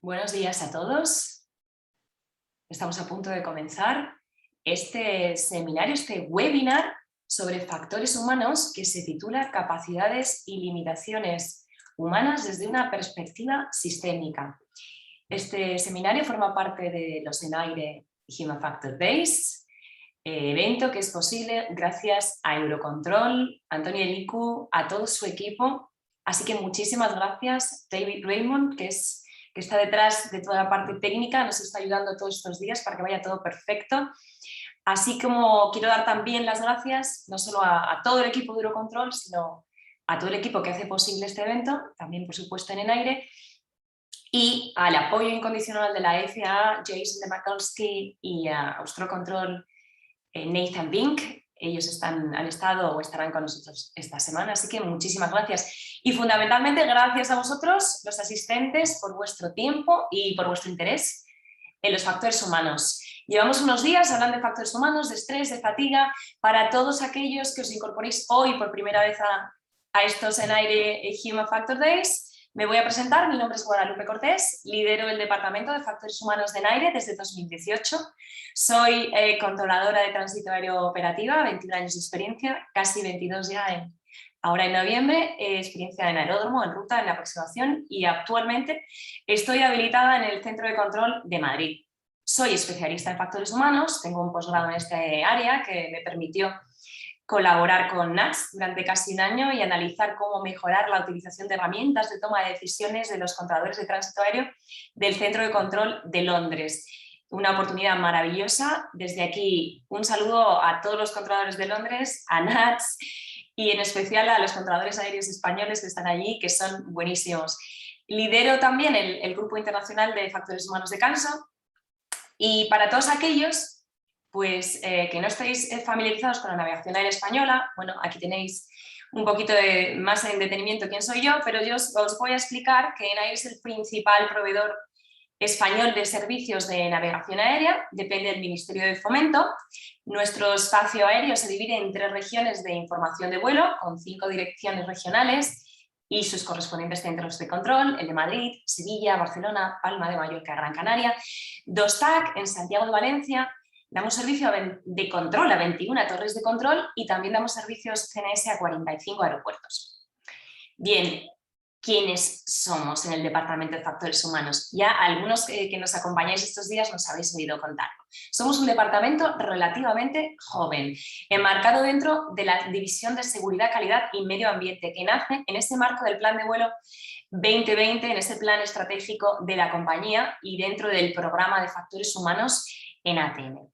Buenos días a todos. Estamos a punto de comenzar este seminario, este webinar sobre factores humanos que se titula Capacidades y limitaciones humanas desde una perspectiva sistémica. Este seminario forma parte de los ENAIRE Human Factor Days, evento que es posible gracias a Eurocontrol, Antonio Elicu, a todo su equipo. Así que muchísimas gracias, David Raymond, que está detrás de toda la parte técnica, nos está ayudando todos estos días para que vaya todo perfecto. Así como quiero dar también las gracias no solo a todo el equipo de Eurocontrol, sino a todo el equipo que hace posible este evento, también por supuesto en ENAIRE, y al apoyo incondicional de la FAA, Jason de Makulski, y a Austrocontrol, Nathan Bink. Ellos han estado o estarán con nosotros esta semana, así que muchísimas gracias. Y fundamentalmente gracias a vosotros, los asistentes, por vuestro tiempo y por vuestro interés en los factores humanos. Llevamos unos días hablando de factores humanos, de estrés, de fatiga. Para todos aquellos que os incorporéis hoy por primera vez a estos ENAIRE Human Factor Days, me voy a presentar. Mi nombre es Guadalupe Cortés, lidero el Departamento de Factores Humanos de ENAIRE desde 2018. Soy controladora de tránsito aéreo operativa, 21 años de experiencia, casi 22 ya ahora en noviembre, experiencia en aeródromo, en ruta, en aproximación, y actualmente estoy habilitada en el Centro de Control de Madrid. Soy especialista en factores humanos, tengo un posgrado en este área que me permitió colaborar con NATS durante casi un año y analizar cómo mejorar la utilización de herramientas de toma de decisiones de los controladores de tránsito aéreo del Centro de Control de Londres. Una oportunidad maravillosa. Desde aquí un saludo a todos los controladores de Londres, a NATS y en especial a los controladores aéreos españoles que están allí, que son buenísimos. Lidero también el Grupo Internacional de Factores Humanos de Canso, y para todos aquellos pues, que no estáis familiarizados con la navegación aérea española, bueno, aquí tenéis un poquito más en detenimiento quién soy yo, pero yo os voy a explicar que ENAIRE es el principal proveedor español de servicios de navegación aérea, depende del Ministerio de Fomento. Nuestro espacio aéreo se divide en 3 regiones de información de vuelo, con 5 direcciones regionales y sus correspondientes centros de control, el de Madrid, Sevilla, Barcelona, Palma de Mallorca, Gran Canaria, 2 TAC en Santiago de Valencia. Damos servicio de control a 21 torres de control y también damos servicios CNS a 45 aeropuertos. Bien, ¿quiénes somos en el Departamento de Factores Humanos? Ya algunos que nos acompañáis estos días nos habéis oído contarlo. Somos un departamento relativamente joven, enmarcado dentro de la División de Seguridad, Calidad y Medio Ambiente, que nace en este marco del Plan de Vuelo 2020, en ese plan estratégico de la compañía y dentro del programa de factores humanos en ATM.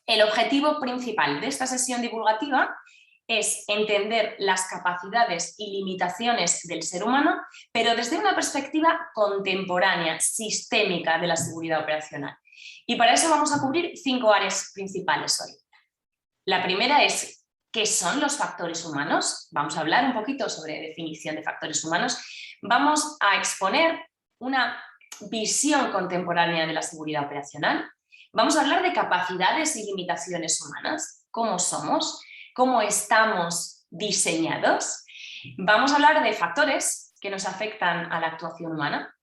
El objetivo principal de esta sesión divulgativa es entender las capacidades y limitaciones del ser humano, pero desde una perspectiva contemporánea, sistémica de la seguridad operacional. Y para eso vamos a cubrir 5 áreas principales hoy. La primera es, ¿qué son los factores humanos? Vamos a hablar un poquito sobre definición de factores humanos. Vamos a exponer una visión contemporánea de la seguridad operacional. Vamos a hablar de capacidades y limitaciones humanas, cómo somos, cómo estamos diseñados. Vamos a hablar de factores que nos afectan a la actuación humana.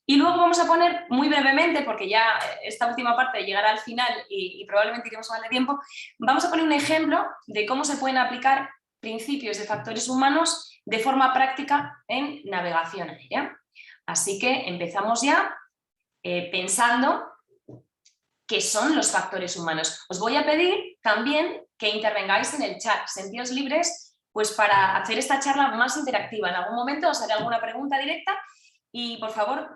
Y luego vamos a poner muy brevemente, porque ya esta última parte llegará al final y probablemente iremos mal de tiempo, vamos a poner un ejemplo de cómo se pueden aplicar principios de factores humanos de forma práctica en navegación aérea. Así que empezamos ya pensando qué son los factores humanos. Os voy a pedir también que intervengáis en el chat, sentíos libres pues para hacer esta charla más interactiva. En algún momento os haré alguna pregunta directa y por favor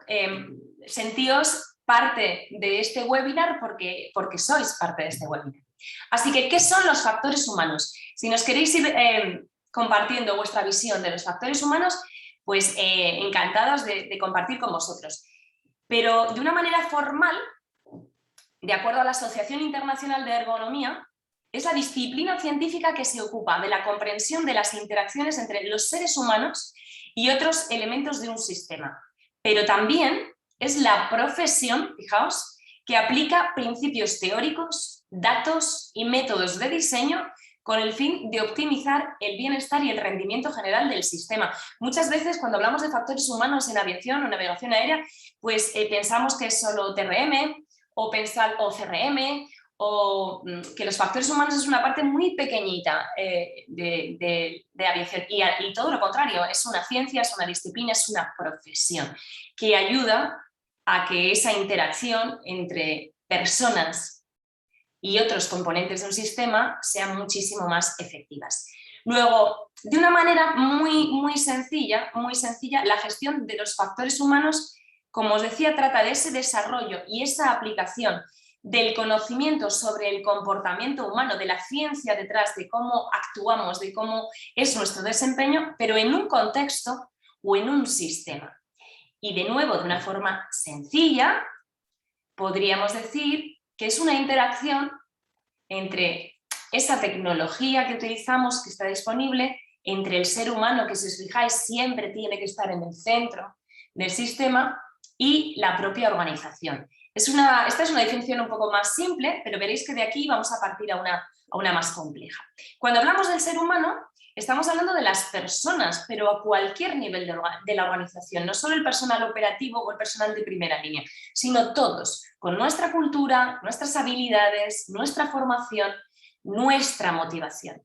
sentíos parte de este webinar porque sois parte de este webinar. Así que, ¿qué son los factores humanos? Si nos queréis ir compartiendo vuestra visión de los factores humanos, pues encantados de compartir con vosotros. Pero de una manera formal, de acuerdo a la Asociación Internacional de Ergonomía, es la disciplina científica que se ocupa de la comprensión de las interacciones entre los seres humanos y otros elementos de un sistema. Pero también es la profesión, fijaos, que aplica principios teóricos, datos y métodos de diseño con el fin de optimizar el bienestar y el rendimiento general del sistema. Muchas veces cuando hablamos de factores humanos en aviación o navegación aérea, pues pensamos que es solo TRM o CRM, o que los factores humanos es una parte muy pequeñita de aviación y todo lo contrario, es una ciencia, es una disciplina, es una profesión que ayuda a que esa interacción entre personas y otros componentes de un sistema sean muchísimo más efectivas. Luego, de una manera muy sencilla, la gestión de los factores humanos, como os decía, trata de ese desarrollo y esa aplicación del conocimiento sobre el comportamiento humano, de la ciencia detrás de cómo actuamos, de cómo es nuestro desempeño, pero en un contexto o en un sistema. Y de nuevo, de una forma sencilla, podríamos decir que es una interacción entre esa tecnología que utilizamos, que está disponible, entre el ser humano, que si os fijáis siempre tiene que estar en el centro del sistema, y la propia organización. Esta es una definición un poco más simple, pero veréis que de aquí vamos a partir a una más compleja. Cuando hablamos del ser humano, estamos hablando de las personas, pero a cualquier nivel de la organización, no solo el personal operativo o el personal de primera línea, sino todos, con nuestra cultura, nuestras habilidades, nuestra formación, nuestra motivación.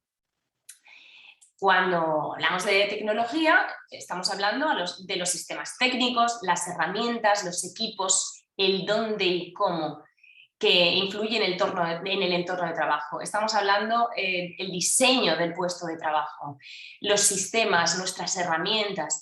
Cuando hablamos de tecnología, estamos hablando de los sistemas técnicos, las herramientas, los equipos, el dónde y cómo, que influye en el entorno de trabajo. Estamos hablando del diseño del puesto de trabajo, los sistemas, nuestras herramientas.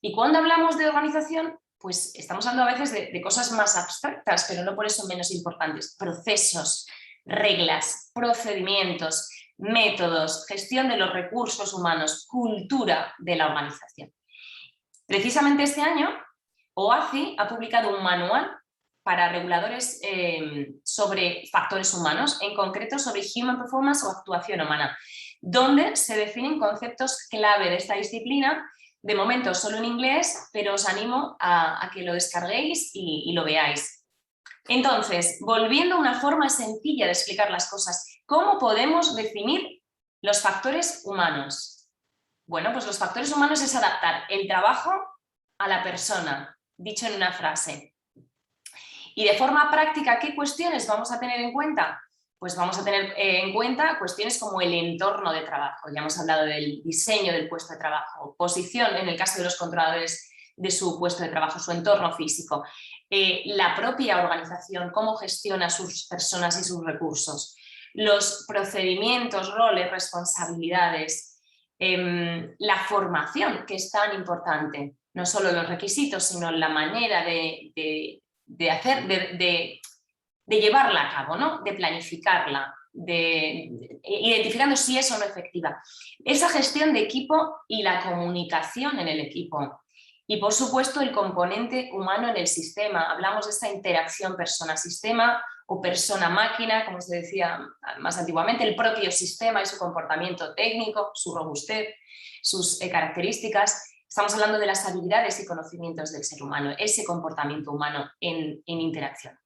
Y cuando hablamos de organización, pues estamos hablando a veces de cosas más abstractas, pero no por eso menos importantes. Procesos, reglas, procedimientos, métodos, gestión de los recursos humanos, cultura de la organización. Precisamente este año, OACI ha publicado un manual para reguladores sobre factores humanos, en concreto sobre Human Performance o actuación humana, donde se definen conceptos clave de esta disciplina, de momento solo en inglés, pero os animo a que lo descarguéis y lo veáis. Entonces, volviendo a una forma sencilla de explicar las cosas, ¿cómo podemos definir los factores humanos? Bueno, pues los factores humanos es adaptar el trabajo a la persona, dicho en una frase. Y de forma práctica, ¿qué cuestiones vamos a tener en cuenta? Pues vamos a tener en cuenta cuestiones como el entorno de trabajo. Ya hemos hablado del diseño del puesto de trabajo, posición en el caso de los controladores de su puesto de trabajo, su entorno físico, la propia organización, cómo gestiona sus personas y sus recursos, los procedimientos, roles, responsabilidades, la formación, que es tan importante, no solo los requisitos, sino la manera de llevarla a cabo, ¿no? De planificarla, identificando si es o no efectiva. Esa gestión de equipo y la comunicación en el equipo. Y, por supuesto, el componente humano en el sistema. Hablamos de esta interacción persona-sistema o persona-máquina, como se decía más antiguamente, el propio sistema y su comportamiento técnico, su robustez, sus características. Estamos hablando de las habilidades y conocimientos del ser humano, ese comportamiento humano en interacción.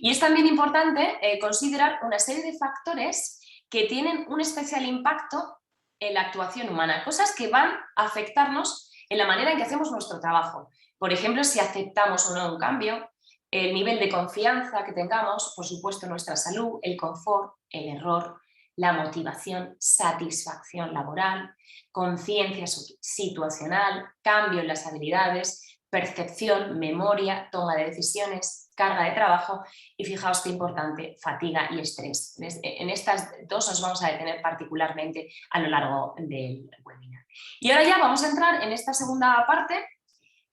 Y es también importante considerar una serie de factores que tienen un especial impacto en la actuación humana, cosas que van a afectarnos en la manera en que hacemos nuestro trabajo. Por ejemplo, si aceptamos o no un cambio, el nivel de confianza que tengamos, por supuesto nuestra salud, el confort, el error, la motivación, satisfacción laboral, conciencia situacional, cambio en las habilidades, percepción, memoria, toma de decisiones, carga de trabajo y fijaos qué importante, fatiga y estrés. En estas dos nos vamos a detener particularmente a lo largo del webinar. Y ahora ya vamos a entrar en esta segunda parte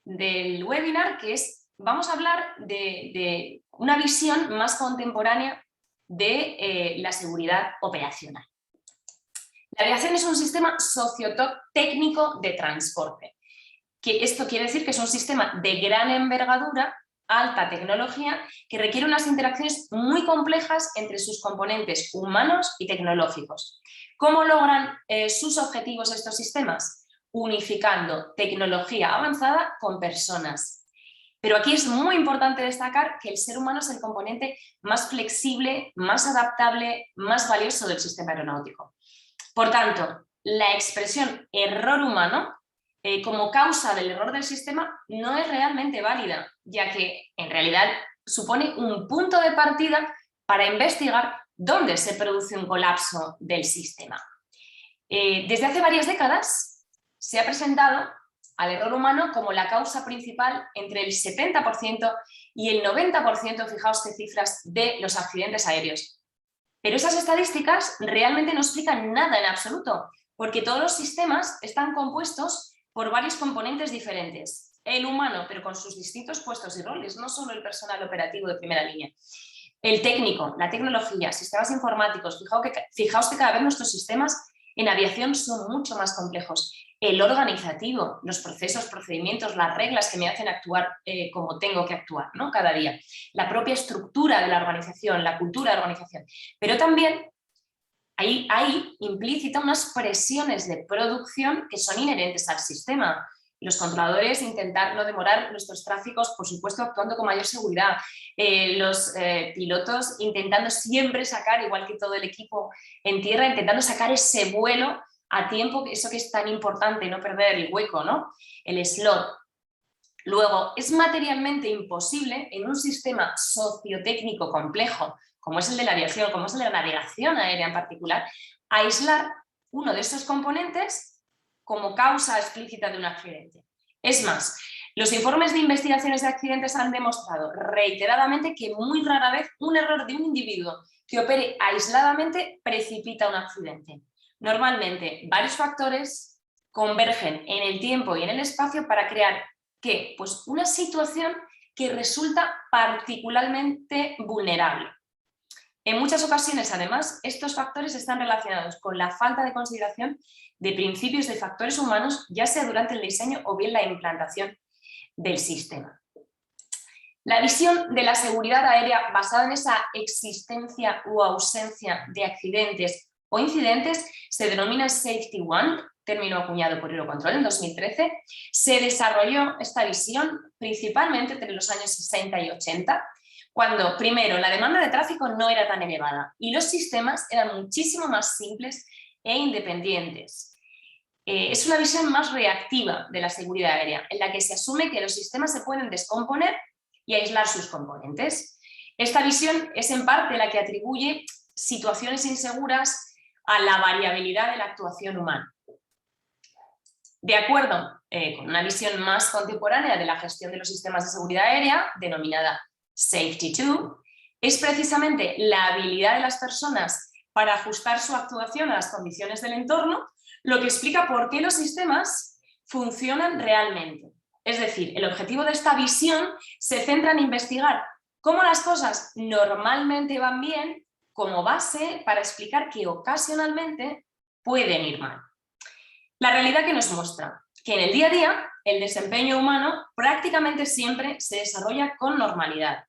del webinar, que es, vamos a hablar de una visión más contemporánea de la seguridad operacional. La aviación es un sistema sociotécnico de transporte. Esto quiere decir que es un sistema de gran envergadura, alta tecnología, que requiere unas interacciones muy complejas entre sus componentes humanos y tecnológicos. ¿Cómo logran sus objetivos estos sistemas? Unificando tecnología avanzada con personas. Pero aquí es muy importante destacar que el ser humano es el componente más flexible, más adaptable, más valioso del sistema aeronáutico. Por tanto, la expresión error humano como causa del error del sistema no es realmente válida, ya que en realidad supone un punto de partida para investigar dónde se produce un colapso del sistema. Desde hace varias décadas se ha presentado al error humano como la causa principal entre el 70% y el 90%, fijaos qué cifras, de los accidentes aéreos. Pero esas estadísticas realmente no explican nada en absoluto, porque todos los sistemas están compuestos por varios componentes diferentes. El humano, pero con sus distintos puestos y roles, no solo el personal operativo de primera línea. El técnico, la tecnología, sistemas informáticos. Fijaos que cada vez nuestros sistemas en aviación son mucho más complejos. El organizativo, los procesos, procedimientos, las reglas que me hacen actuar como tengo que actuar, ¿no? Cada día. La propia estructura de la organización, la cultura de organización. Pero también hay implícita unas presiones de producción que son inherentes al sistema. Los controladores intentar no demorar nuestros tráficos, por supuesto actuando con mayor seguridad. Los pilotos intentando siempre sacar, igual que todo el equipo en tierra, intentando sacar ese vuelo a tiempo, eso que es tan importante, no perder el hueco, ¿no? El slot. Luego, es materialmente imposible en un sistema sociotécnico complejo, como es el de la aviación, como es el de la navegación aérea en particular, aislar uno de estos componentes como causa explícita de un accidente. Es más, los informes de investigaciones de accidentes han demostrado reiteradamente que muy rara vez un error de un individuo que opere aisladamente precipita un accidente. Normalmente, varios factores convergen en el tiempo y en el espacio para crear ¿qué? Pues una situación que resulta particularmente vulnerable. En muchas ocasiones, además, estos factores están relacionados con la falta de consideración de principios de factores humanos, ya sea durante el diseño o bien la implantación del sistema. La visión de la seguridad aérea basada en esa existencia u ausencia de accidentes o incidentes se denomina Safety One, término acuñado por Eurocontrol en 2013. Se desarrolló esta visión principalmente entre los años 60 y 80, cuando, primero, la demanda de tráfico no era tan elevada y los sistemas eran muchísimo más simples e independientes. Es una visión más reactiva de la seguridad aérea, en la que se asume que los sistemas se pueden descomponer y aislar sus componentes. Esta visión es en parte la que atribuye situaciones inseguras a la variabilidad de la actuación humana. De acuerdo con una visión más contemporánea de la gestión de los sistemas de seguridad aérea, denominada Safety 2, es precisamente la habilidad de las personas para ajustar su actuación a las condiciones del entorno lo que explica por qué los sistemas funcionan realmente. Es decir, el objetivo de esta visión se centra en investigar cómo las cosas normalmente van bien como base para explicar que ocasionalmente pueden ir mal. La realidad que nos muestra que en el día a día el desempeño humano prácticamente siempre se desarrolla con normalidad.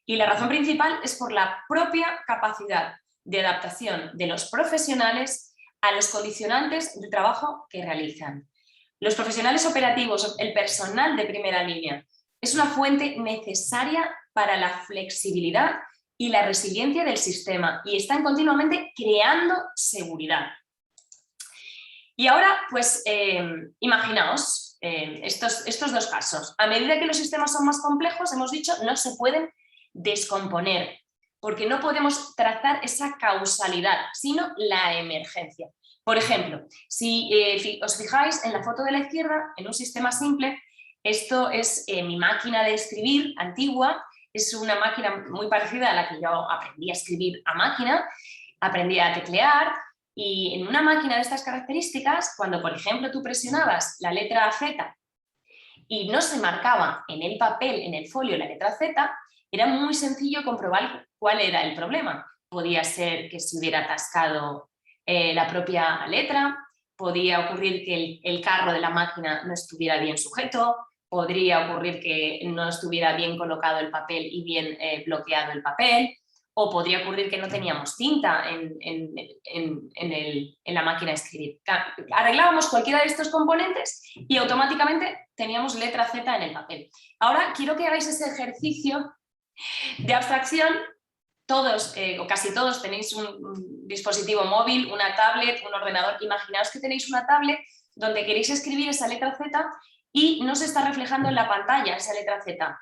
Y la razón principal es por la propia capacidad de adaptación de los profesionales a los condicionantes de trabajo que realizan. Los profesionales operativos, el personal de primera línea, es una fuente necesaria para la flexibilidad y la resiliencia del sistema y están continuamente creando seguridad. Y ahora, pues, imaginaos estos dos casos. A medida que los sistemas son más complejos, hemos dicho, no se pueden descomponer, porque no podemos trazar esa causalidad, sino la emergencia. Por ejemplo, si os fijáis en la foto de la izquierda, en un sistema simple, esto es mi máquina de escribir antigua, es una máquina muy parecida a la que yo aprendí a escribir a máquina, aprendí a teclear, y en una máquina de estas características, cuando por ejemplo tú presionabas la letra Z y no se marcaba en el papel, en el folio, la letra Z, era muy sencillo comprobar cuál era el problema. podía ser que se hubiera atascado la propia letra, podía ocurrir que el carro de la máquina no estuviera bien sujeto, podría ocurrir que no estuviera bien colocado el papel y bien bloqueado el papel, o podría ocurrir que no teníamos tinta en la máquina de escribir. Arreglábamos cualquiera de estos componentes y automáticamente teníamos letra Z en el papel. Ahora quiero que hagáis ese ejercicio de abstracción. Todos o casi todos tenéis un dispositivo móvil, una tablet, un ordenador. Imaginaos que tenéis una tablet donde queréis escribir esa letra Z y no se está reflejando en la pantalla esa letra Z.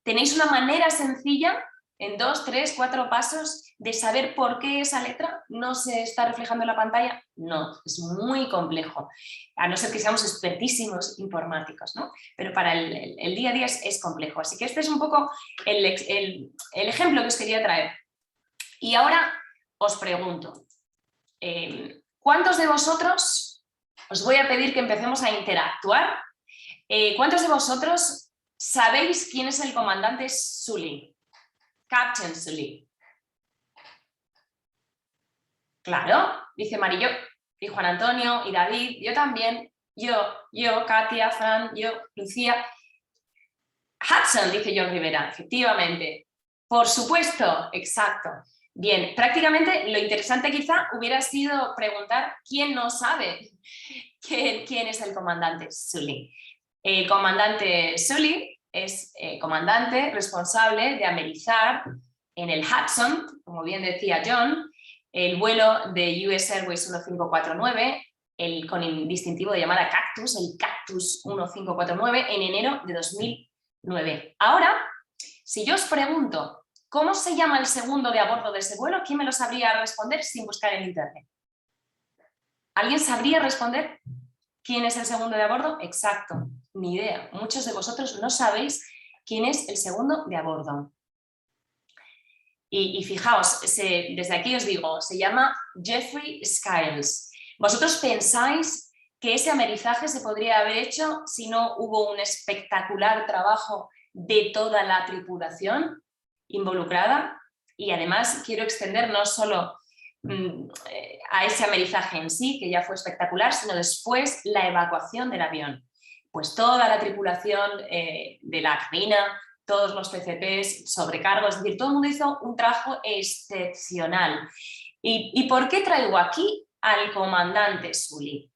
Tenéis una manera sencilla, en 2, 3, 4 pasos, de saber por qué esa letra no se está reflejando en la pantalla. No, es muy complejo, a no ser que seamos expertísimos informáticos, ¿no? Pero para el día a día es complejo. Así que este es un poco el ejemplo que os quería traer. Y ahora os pregunto, ¿cuántos de vosotros, os voy a pedir que empecemos a interactuar, ¿cuántos de vosotros sabéis quién es el comandante Sully? Captain Sully. Claro, dice Marillo, y Juan Antonio, y David, yo también, yo, Katia, Fran, yo, Lucía. Hudson, dice John Rivera, efectivamente. Por supuesto, exacto. Bien, prácticamente lo interesante quizá hubiera sido preguntar quién no sabe quién es el comandante Sully. El comandante Sully es comandante responsable de amerizar en el Hudson, como bien decía John, el vuelo de US Airways 1549, con el distintivo de llamada Cactus, el Cactus 1549, en enero de 2009. Ahora, si yo os pregunto ¿cómo se llama el segundo de a bordo de ese vuelo? ¿Quién me lo sabría responder sin buscar en internet? ¿Alguien sabría responder quién es el segundo de a bordo? Exacto, ni idea. Muchos de vosotros no sabéis quién es el segundo de a bordo. Y fijaos, desde aquí os digo, se llama Jeffrey Skiles. ¿Vosotros pensáis que ese amerizaje se podría haber hecho si no hubo un espectacular trabajo de toda la tripulación involucrada? Y además quiero extender no solo a ese amerizaje en sí, que ya fue espectacular, sino después la evacuación del avión. Pues toda la tripulación de la cabina, todos los PCPs, sobrecargos, es decir, todo el mundo hizo un trabajo excepcional. ¿Y por qué traigo aquí al comandante Sully?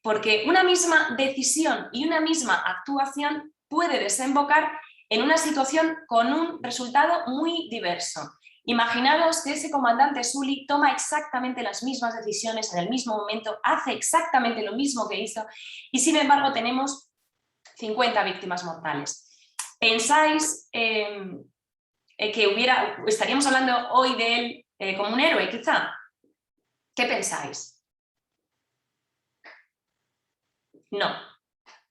Porque una misma decisión y una misma actuación puede desembocar en una situación con un resultado muy diverso. Imaginaros que ese comandante Sully toma exactamente las mismas decisiones en el mismo momento, hace exactamente lo mismo que hizo y sin embargo tenemos 50 víctimas mortales. ¿Pensáis que estaríamos hablando hoy de él como un héroe quizá? ¿Qué pensáis? No,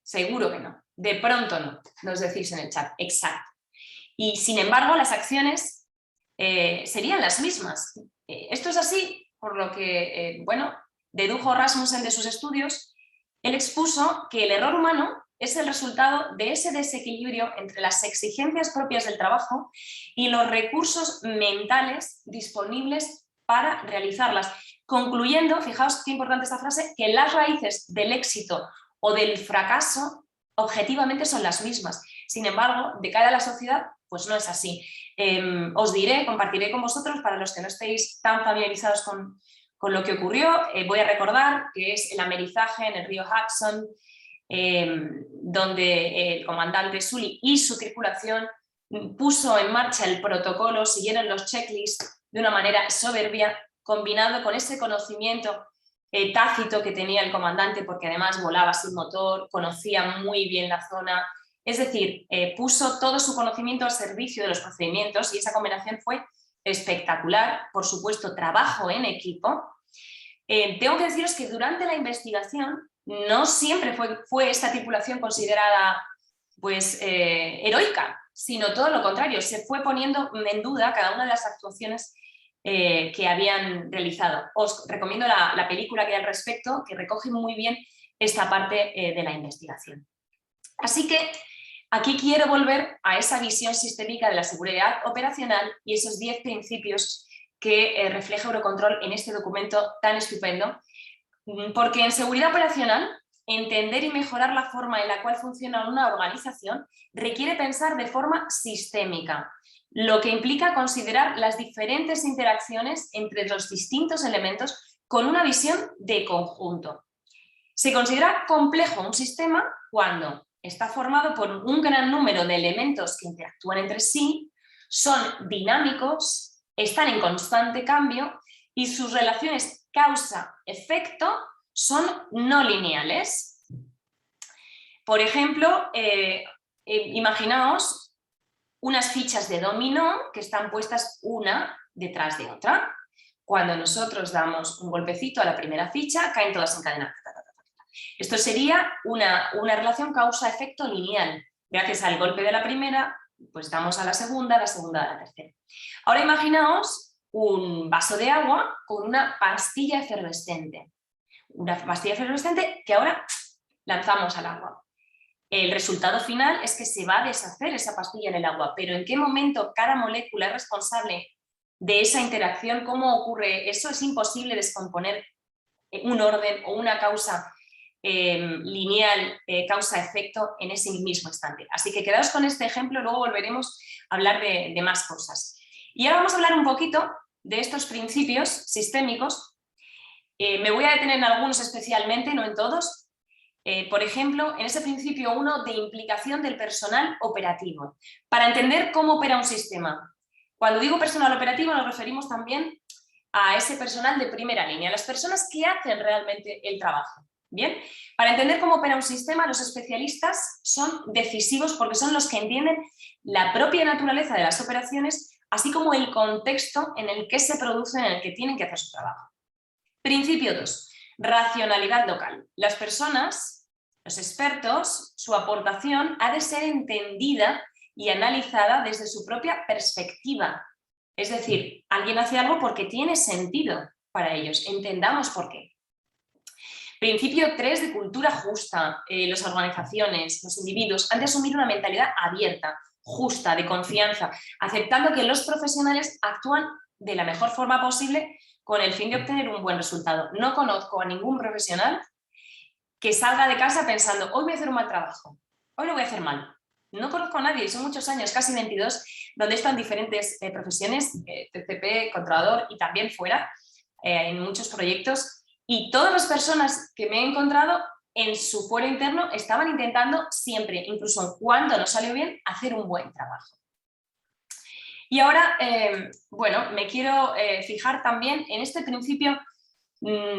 seguro que no. De pronto no, nos decís en el chat. Exacto. Y sin embargo las acciones serían las mismas. Esto es así por lo que, dedujo Rasmussen de sus estudios. Él expuso que el error humano es el resultado de ese desequilibrio entre las exigencias propias del trabajo y los recursos mentales disponibles para realizarlas. Concluyendo, fijaos qué importante esta frase, que las raíces del éxito o del fracaso objetivamente son las mismas. Sin embargo, de cara a la sociedad, pues no es así. Os diré, compartiré con vosotros, para los que no estéis tan familiarizados con lo que ocurrió, voy a recordar que es el amerizaje en el río Hudson, donde el comandante Sully y su tripulación puso en marcha el protocolo, siguieron los checklists de una manera soberbia, combinado con ese conocimiento tácito que tenía el comandante, porque además volaba sin motor, conocía muy bien la zona, es decir, puso todo su conocimiento al servicio de los procedimientos y esa combinación fue espectacular. Por supuesto, trabajo en equipo. Tengo que deciros que durante la investigación no siempre fue esta tripulación considerada pues, heroica, sino todo lo contrario, se fue poniendo en duda cada una de las actuaciones que habían realizado. Os recomiendo la película que hay al respecto, que recoge muy bien esta parte de la investigación. Así que aquí quiero volver a esa visión sistémica de la seguridad operacional y esos 10 principios que refleja Eurocontrol en este documento tan estupendo, porque en seguridad operacional, entender y mejorar la forma en la cual funciona una organización requiere pensar de forma sistémica, lo que implica considerar las diferentes interacciones entre los distintos elementos con una visión de conjunto. Se considera complejo un sistema cuando está formado por un gran número de elementos que interactúan entre sí, son dinámicos, están en constante cambio y sus relaciones causa-efecto son no lineales. Por ejemplo, imaginaos unas fichas de dominó que están puestas una detrás de otra. Cuando nosotros damos un golpecito a la primera ficha, caen todas en cadena. Esto sería una relación causa-efecto lineal. Gracias al golpe de la primera, pues damos a la segunda a la tercera. Ahora imaginaos un vaso de agua con una pastilla efervescente. Una pastilla efervescente que ahora lanzamos al agua. El resultado final es que se va a deshacer esa pastilla en el agua, pero ¿en qué momento cada molécula es responsable de esa interacción? ¿Cómo ocurre eso? Es imposible descomponer un orden o una causa lineal, causa-efecto en ese mismo instante. Así que quedaos con este ejemplo, luego volveremos a hablar de más cosas. Y ahora vamos a hablar un poquito de estos principios sistémicos. Me voy a detener en algunos especialmente, no en todos. Por ejemplo, en ese principio 1 de implicación del personal operativo, para entender cómo opera un sistema. Cuando digo personal operativo nos referimos también a ese personal de primera línea, las personas que hacen realmente el trabajo. Bien, para entender cómo opera un sistema, los especialistas son decisivos porque son los que entienden la propia naturaleza de las operaciones, así como el contexto en el que se producen, en el que tienen que hacer su trabajo. Principio 2. Racionalidad local. Las personas, los expertos, su aportación ha de ser entendida y analizada desde su propia perspectiva. Es decir, alguien hace algo porque tiene sentido para ellos. Entendamos por qué. Principio 3 de cultura justa. Las organizaciones, los individuos han de asumir una mentalidad abierta, justa, de confianza, aceptando que los profesionales actúan de la mejor forma posible con el fin de obtener un buen resultado. No conozco a ningún profesional que salga de casa pensando, hoy voy a hacer un mal trabajo, hoy lo voy a hacer mal. No conozco a nadie, son muchos años, casi 22, donde están diferentes profesiones, TCP, controlador y también fuera, en muchos proyectos. Y todas las personas que me he encontrado en su fuero interno estaban intentando siempre, incluso cuando no salió bien, hacer un buen trabajo. Y ahora, bueno, me quiero fijar también en este principio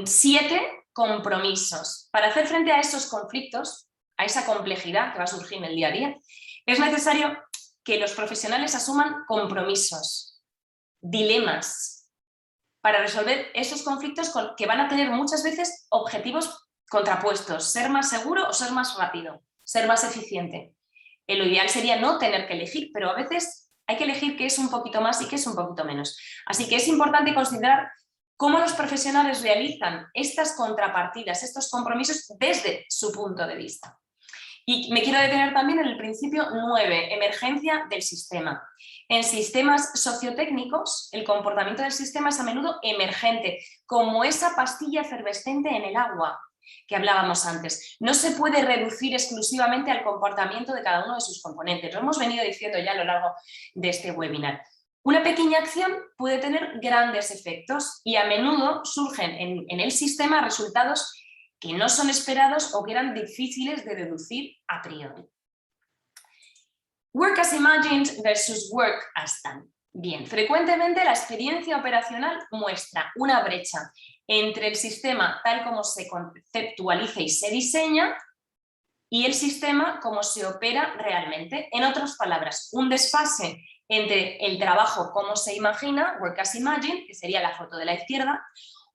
7 compromisos. Para hacer frente a esos conflictos, a esa complejidad que va a surgir en el día a día, es necesario que los profesionales asuman compromisos, dilemas, para resolver esos conflictos que van a tener muchas veces objetivos contrapuestos, ser más seguro o ser más rápido, ser más eficiente. Lo ideal sería no tener que elegir, pero a veces hay que elegir qué es un poquito más y qué es un poquito menos. Así que es importante considerar cómo los profesionales realizan estas contrapartidas, estos compromisos desde su punto de vista. Y me quiero detener también en el principio 9, emergencia del sistema. En sistemas sociotécnicos, el comportamiento del sistema es a menudo emergente, como esa pastilla efervescente en el agua que hablábamos antes. No se puede reducir exclusivamente al comportamiento de cada uno de sus componentes. Lo hemos venido diciendo ya a lo largo de este webinar. Una pequeña acción puede tener grandes efectos y a menudo surgen en el sistema resultados que no son esperados o que eran difíciles de deducir a priori. Work as imagined versus work as done. Bien, frecuentemente la experiencia operacional muestra una brecha entre el sistema tal como se conceptualiza y se diseña y el sistema como se opera realmente. En otras palabras, un desfase entre el trabajo como se imagina, work as imagined, que sería la foto de la izquierda,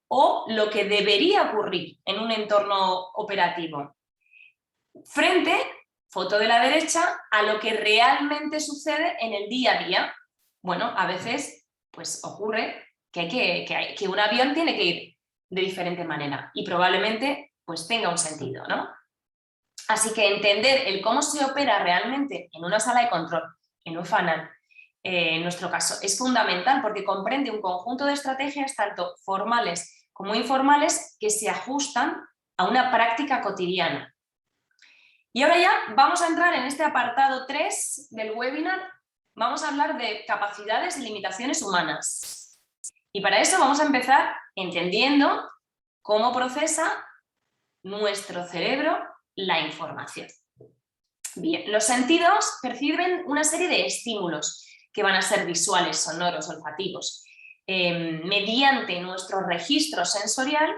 o lo que debería ocurrir en un entorno operativo, frente, foto de la derecha, a lo que realmente sucede en el día a día. Bueno, a veces pues ocurre que un avión tiene que ir de diferente manera y probablemente pues tenga un sentido, ¿no? Así que entender el cómo se opera realmente en una sala de control, en un funnel, en nuestro caso. Es fundamental porque comprende un conjunto de estrategias tanto formales como informales que se ajustan a una práctica cotidiana. Y ahora ya vamos a entrar en este apartado 3 del webinar. Vamos a hablar de capacidades y limitaciones humanas. Y para eso vamos a empezar entendiendo cómo procesa nuestro cerebro la información. Bien, los sentidos perciben una serie de estímulos que van a ser visuales, sonoros, olfativos. Mediante nuestro registro sensorial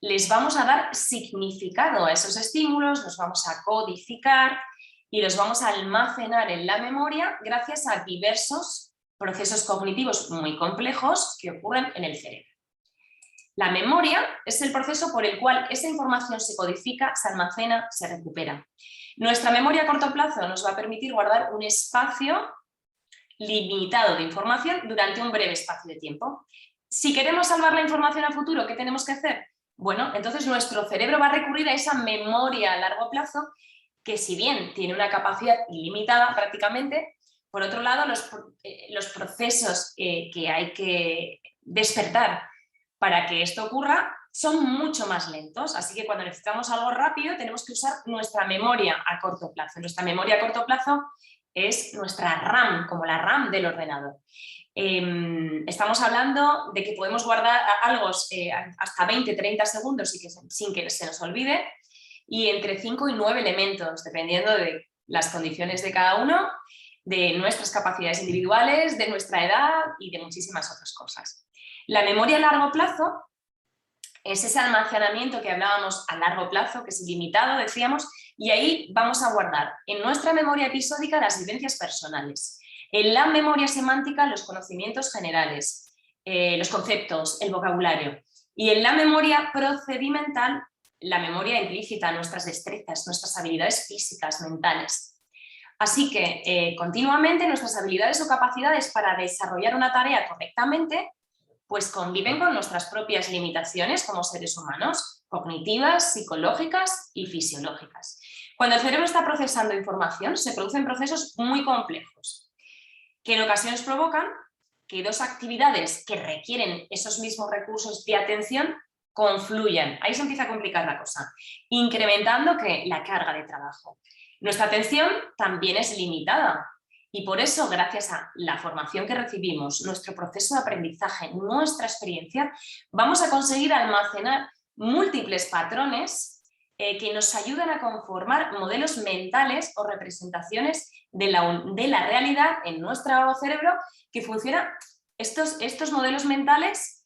les vamos a dar significado a esos estímulos, los vamos a codificar y los vamos a almacenar en la memoria gracias a diversos procesos cognitivos muy complejos que ocurren en el cerebro. La memoria es el proceso por el cual esa información se codifica, se almacena, se recupera. Nuestra memoria a corto plazo nos va a permitir guardar un espacio limitado de información durante un breve espacio de tiempo. Si queremos salvar la información a futuro, ¿qué tenemos que hacer? Bueno, entonces nuestro cerebro va a recurrir a esa memoria a largo plazo que, si bien tiene una capacidad ilimitada prácticamente, por otro lado los procesos que hay que despertar para que esto ocurra son mucho más lentos, así que cuando necesitamos algo rápido tenemos que usar nuestra memoria a corto plazo. Nuestra memoria a corto plazo es nuestra RAM, como la RAM del ordenador. Estamos hablando de que podemos guardar algo hasta 20-30 segundos sin que se nos olvide, y entre 5 y 9 elementos, dependiendo de las condiciones de cada uno, de nuestras capacidades individuales, de nuestra edad y de muchísimas otras cosas. La memoria a largo plazo es ese almacenamiento que hablábamos a largo plazo, que es ilimitado, decíamos, y ahí vamos a guardar en nuestra memoria episódica las vivencias personales, en la memoria semántica los conocimientos generales, los conceptos, el vocabulario, y en la memoria procedimental la memoria implícita, nuestras destrezas, nuestras habilidades físicas, mentales. Así que continuamente nuestras habilidades o capacidades para desarrollar una tarea correctamente pues conviven con nuestras propias limitaciones como seres humanos, cognitivas, psicológicas y fisiológicas. Cuando el cerebro está procesando información, se producen procesos muy complejos, que en ocasiones provocan que dos actividades que requieren esos mismos recursos de atención confluyan. Ahí se empieza a complicar la cosa, incrementando la carga de trabajo. Nuestra atención también es limitada. Y por eso, gracias a la formación que recibimos, nuestro proceso de aprendizaje, nuestra experiencia, vamos a conseguir almacenar múltiples patrones que nos ayudan a conformar modelos mentales o representaciones de la realidad en nuestro cerebro que funciona. Estos modelos mentales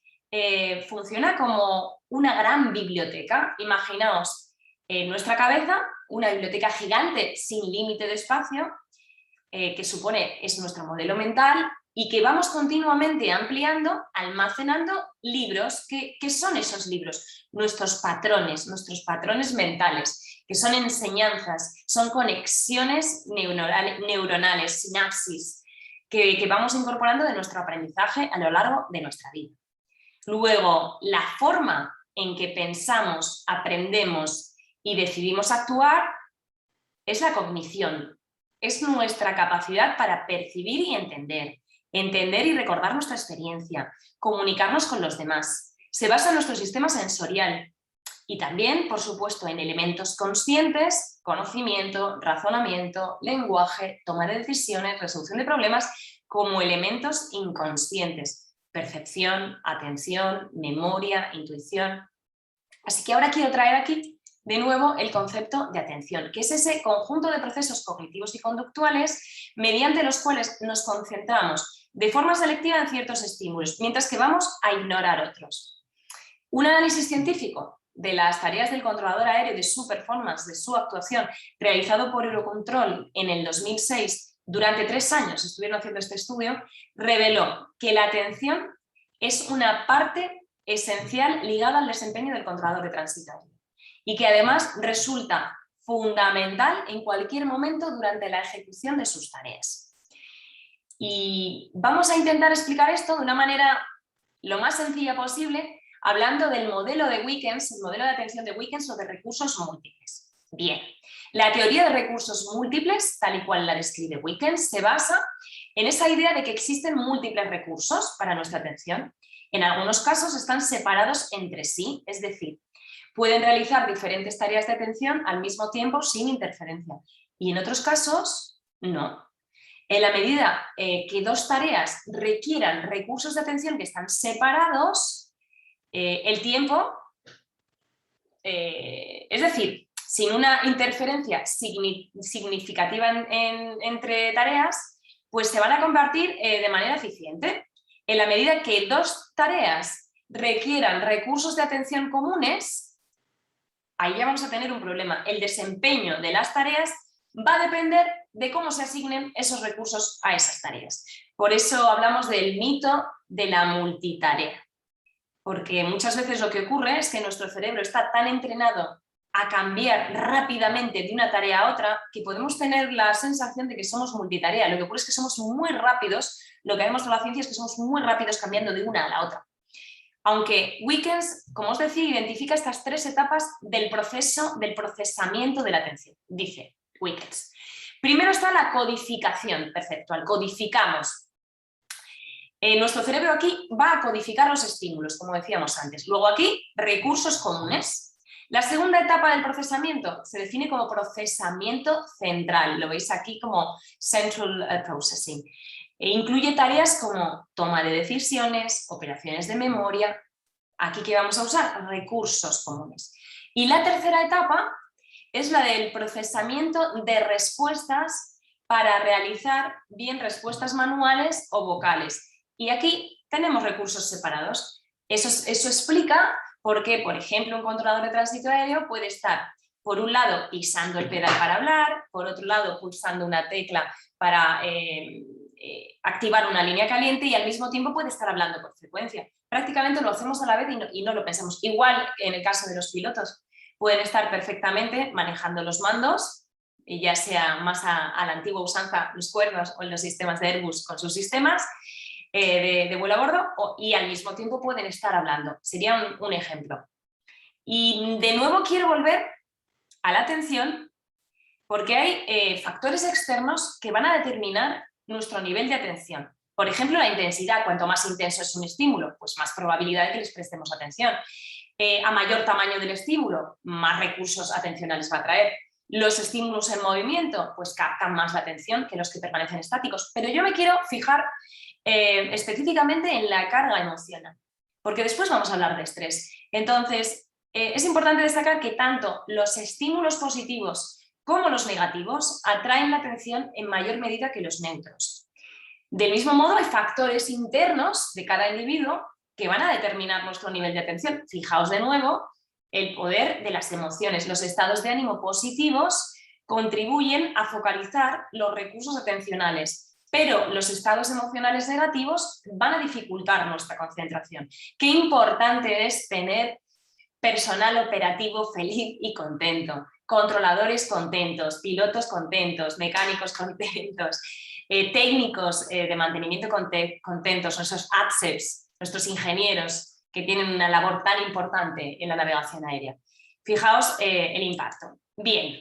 funcionan como una gran biblioteca. Imaginaos en nuestra cabeza una biblioteca gigante sin límite de espacio, que es nuestro modelo mental y que vamos continuamente ampliando, almacenando libros. ¿Qué son esos libros? Nuestros patrones mentales, que son enseñanzas, son conexiones neuronales, sinapsis, que vamos incorporando de nuestro aprendizaje a lo largo de nuestra vida. Luego, la forma en que pensamos, aprendemos y decidimos actuar es la cognición. Es nuestra capacidad para percibir y entender y recordar nuestra experiencia, comunicarnos con los demás. Se basa en nuestro sistema sensorial y también, por supuesto, en elementos conscientes, conocimiento, razonamiento, lenguaje, toma de decisiones, resolución de problemas, como elementos inconscientes, percepción, atención, memoria, intuición. Así que ahora quiero traer aquí de nuevo el concepto de atención, que es ese conjunto de procesos cognitivos y conductuales mediante los cuales nos concentramos de forma selectiva en ciertos estímulos, mientras que vamos a ignorar otros. Un análisis científico de las tareas del controlador aéreo, de su performance, de su actuación, realizado por Eurocontrol en el 2006, durante 3 años estuvieron haciendo este estudio, reveló que la atención es una parte esencial ligada al desempeño del controlador de transitorio y que además resulta fundamental en cualquier momento durante la ejecución de sus tareas. Y vamos a intentar explicar esto de una manera lo más sencilla posible, hablando del modelo de Wickens, el modelo de atención de Wickens o de recursos múltiples. Bien, la teoría de recursos múltiples, tal y cual la describe Wickens, se basa en esa idea de que existen múltiples recursos para nuestra atención. En algunos casos están separados entre sí, es decir, pueden realizar diferentes tareas de atención al mismo tiempo sin interferencia. Y en otros casos, no. En la medida que dos tareas requieran recursos de atención que están separados, el tiempo, es decir, sin una interferencia significativa entre tareas, pues se van a compartir de manera eficiente. En la medida que dos tareas requieran recursos de atención comunes, ahí ya vamos a tener un problema. El desempeño de las tareas va a depender de cómo se asignen esos recursos a esas tareas. Por eso hablamos del mito de la multitarea. Porque muchas veces lo que ocurre es que nuestro cerebro está tan entrenado a cambiar rápidamente de una tarea a otra que podemos tener la sensación de que somos multitarea. Lo que ocurre es que somos muy rápidos, lo que ha demostrado la ciencia es que somos muy rápidos cambiando de una a la otra. Aunque Wickens, como os decía, identifica estas tres etapas del procesamiento de la atención, dice Wickens. Primero está la codificación perceptual, codificamos. Nuestro cerebro aquí va a codificar los estímulos, como decíamos antes. Luego aquí, recursos comunes. La segunda etapa del procesamiento se define como procesamiento central, lo veis aquí como central processing. Incluye tareas como toma de decisiones, operaciones de memoria. Aquí, ¿qué vamos a usar? Recursos comunes. Y la tercera etapa es la del procesamiento de respuestas para realizar bien respuestas manuales o vocales. Y aquí tenemos recursos separados. Eso explica por qué, por ejemplo, un controlador de tránsito aéreo puede estar, por un lado, pisando el pedal para hablar, por otro lado, pulsando una tecla para activar una línea caliente y al mismo tiempo puede estar hablando por frecuencia. Prácticamente lo hacemos a la vez y no lo pensamos. Igual en el caso de los pilotos, pueden estar perfectamente manejando los mandos, ya sea más a la antigua usanza, los cuernos o en los sistemas de Airbus con sus sistemas de vuelo a bordo, y al mismo tiempo pueden estar hablando. Sería un ejemplo. Y de nuevo quiero volver a la atención porque hay factores externos que van a determinar nuestro nivel de atención. Por ejemplo, la intensidad. Cuanto más intenso es un estímulo, pues más probabilidad de que les prestemos atención. A mayor tamaño del estímulo, más recursos atencionales va a traer. Los estímulos en movimiento, pues captan más la atención que los que permanecen estáticos. Pero yo me quiero fijar específicamente en la carga emocional, porque después vamos a hablar de estrés. Entonces, es importante destacar que tanto los estímulos positivos como los negativos atraen la atención en mayor medida que los neutros. Del mismo modo, hay factores internos de cada individuo que van a determinar nuestro nivel de atención. Fijaos de nuevo el poder de las emociones. Los estados de ánimo positivos contribuyen a focalizar los recursos atencionales, pero los estados emocionales negativos van a dificultar nuestra concentración. Qué importante es tener personal operativo feliz y contento, controladores contentos, pilotos contentos, mecánicos contentos, técnicos de mantenimiento contentos, nuestros ATSEPs, nuestros ingenieros que tienen una labor tan importante en la navegación aérea. Fijaos el impacto. Bien,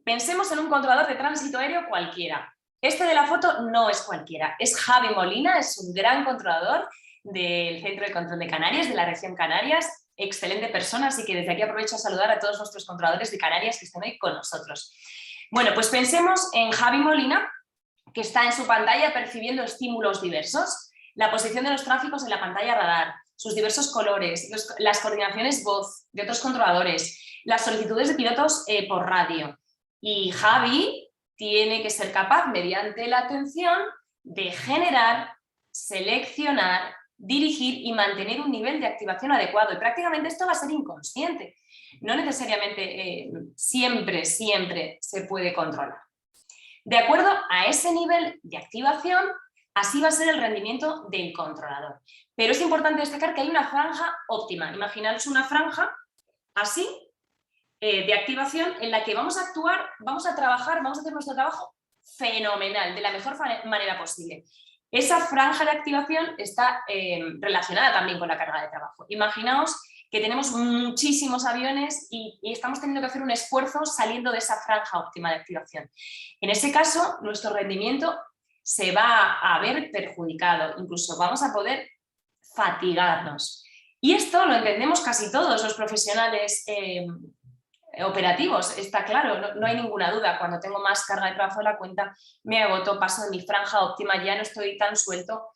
pensemos en un controlador de tránsito aéreo cualquiera. Este de la foto no es cualquiera, es Javi Molina, es un gran controlador del Centro de Control de Canarias, de la región Canarias, excelente persona, así que desde aquí aprovecho a saludar a todos nuestros controladores de Canarias que están hoy con nosotros. Bueno, pues pensemos en Javi Molina, que está en su pantalla percibiendo estímulos diversos, la posición de los tráficos en la pantalla radar, sus diversos colores, las coordinaciones voz de otros controladores, las solicitudes de pilotos por radio. Y Javi tiene que ser capaz, mediante la atención, de generar, seleccionar, dirigir y mantener un nivel de activación adecuado. Y prácticamente esto va a ser inconsciente. No necesariamente siempre se puede controlar. De acuerdo a ese nivel de activación, así va a ser el rendimiento del controlador. Pero es importante destacar que hay una franja óptima. Imaginaos una franja así, de activación, en la que vamos a actuar, vamos a trabajar, vamos a hacer nuestro trabajo fenomenal, de la mejor manera posible. Esa franja de activación está relacionada también con la carga de trabajo. Imaginaos que tenemos muchísimos aviones y estamos teniendo que hacer un esfuerzo saliendo de esa franja óptima de activación. En ese caso, nuestro rendimiento se va a ver perjudicado, incluso vamos a poder fatigarnos. Y esto lo entendemos casi todos los profesionales operativos, está claro, no hay ninguna duda. Cuando tengo más carga de trabajo de la cuenta, me agoto, paso de mi franja óptima, ya no estoy tan suelto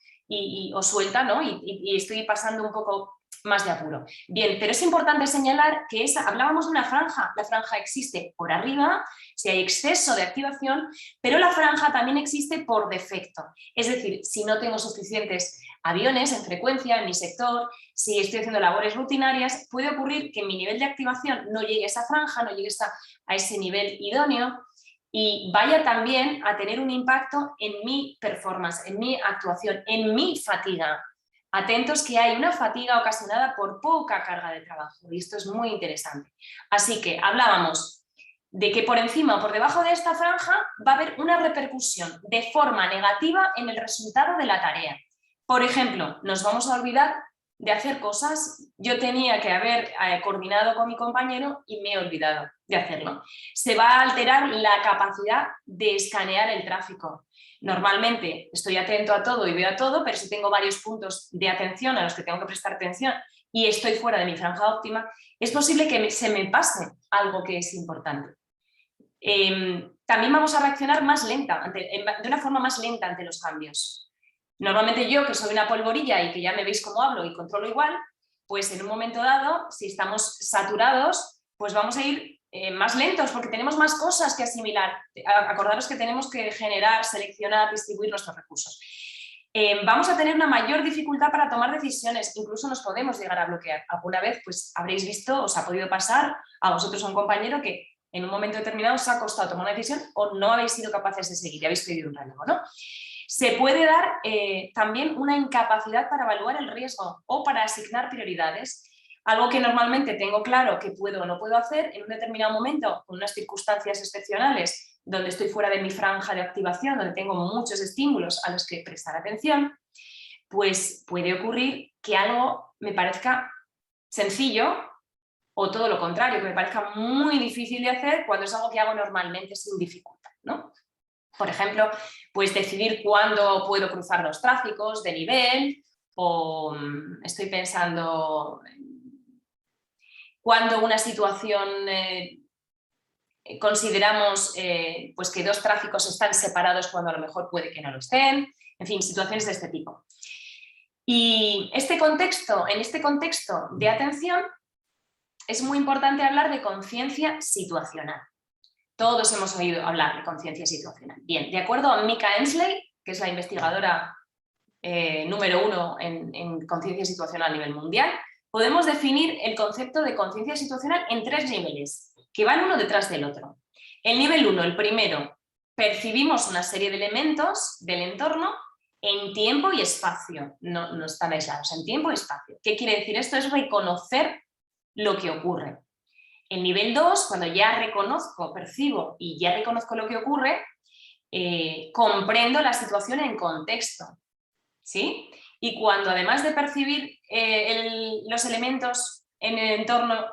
o suelta, ¿no? Y estoy pasando un poco más de apuro. Bien, pero es importante señalar que hablábamos de una franja, la franja existe por arriba, si hay exceso de activación, pero la franja también existe por defecto. Es decir, si no tengo suficientes aviones en frecuencia en mi sector, si estoy haciendo labores rutinarias, puede ocurrir que mi nivel de activación no llegue a esa franja, no llegue a ese nivel idóneo y vaya también a tener un impacto en mi performance, en mi actuación, en mi fatiga. Atentos que hay una fatiga ocasionada por poca carga de trabajo y esto es muy interesante. Así que hablábamos de que por encima o por debajo de esta franja va a haber una repercusión de forma negativa en el resultado de la tarea. Por ejemplo, nos vamos a olvidar de hacer cosas. Yo tenía que haber coordinado con mi compañero y me he olvidado de hacerlo. Se va a alterar la capacidad de escanear el tráfico. Normalmente estoy atento a todo y veo a todo, pero si tengo varios puntos de atención a los que tengo que prestar atención y estoy fuera de mi franja óptima, es posible que se me pase algo que es importante. También vamos a reaccionar de una forma más lenta ante los cambios. Normalmente yo, que soy una polvorilla y que ya me veis cómo hablo y controlo igual, pues en un momento dado, si estamos saturados, pues vamos a ir más lentos porque tenemos más cosas que asimilar. Acordaros que tenemos que generar, seleccionar, distribuir nuestros recursos. Vamos a tener una mayor dificultad para tomar decisiones, incluso nos podemos llegar a bloquear. Alguna vez pues habréis visto, os ha podido pasar a vosotros, a un compañero que en un momento determinado os ha costado tomar una decisión o no habéis sido capaces de seguir, ya habéis pedido un relevo, ¿no? Se puede dar también una incapacidad para evaluar el riesgo o para asignar prioridades. Algo que normalmente tengo claro que puedo o no puedo hacer en un determinado momento, con unas circunstancias excepcionales, donde estoy fuera de mi franja de activación, donde tengo muchos estímulos a los que prestar atención, pues puede ocurrir que algo me parezca sencillo o todo lo contrario, que me parezca muy difícil de hacer cuando es algo que hago normalmente sin dificultad, ¿no? Por ejemplo, pues decidir cuándo puedo cruzar los tráficos de nivel o estoy pensando cuando una situación consideramos pues que dos tráficos están separados cuando a lo mejor puede que no lo estén, en fin, situaciones de este tipo. Y en este contexto de atención es muy importante hablar de conciencia situacional. Todos hemos oído hablar de conciencia situacional. Bien, de acuerdo a Mika Ensley, que es la investigadora número 1 en conciencia situacional a nivel mundial, podemos definir el concepto de conciencia situacional en 3 niveles, que van uno detrás del otro. El nivel 1, el primero, percibimos una serie de elementos del entorno en tiempo y espacio, no están aislados, en tiempo y espacio. ¿Qué quiere decir esto? Es reconocer lo que ocurre. El nivel 2, cuando ya reconozco, percibo y ya reconozco lo que ocurre, comprendo la situación en contexto, ¿sí? Y cuando además de percibir los elementos en el entorno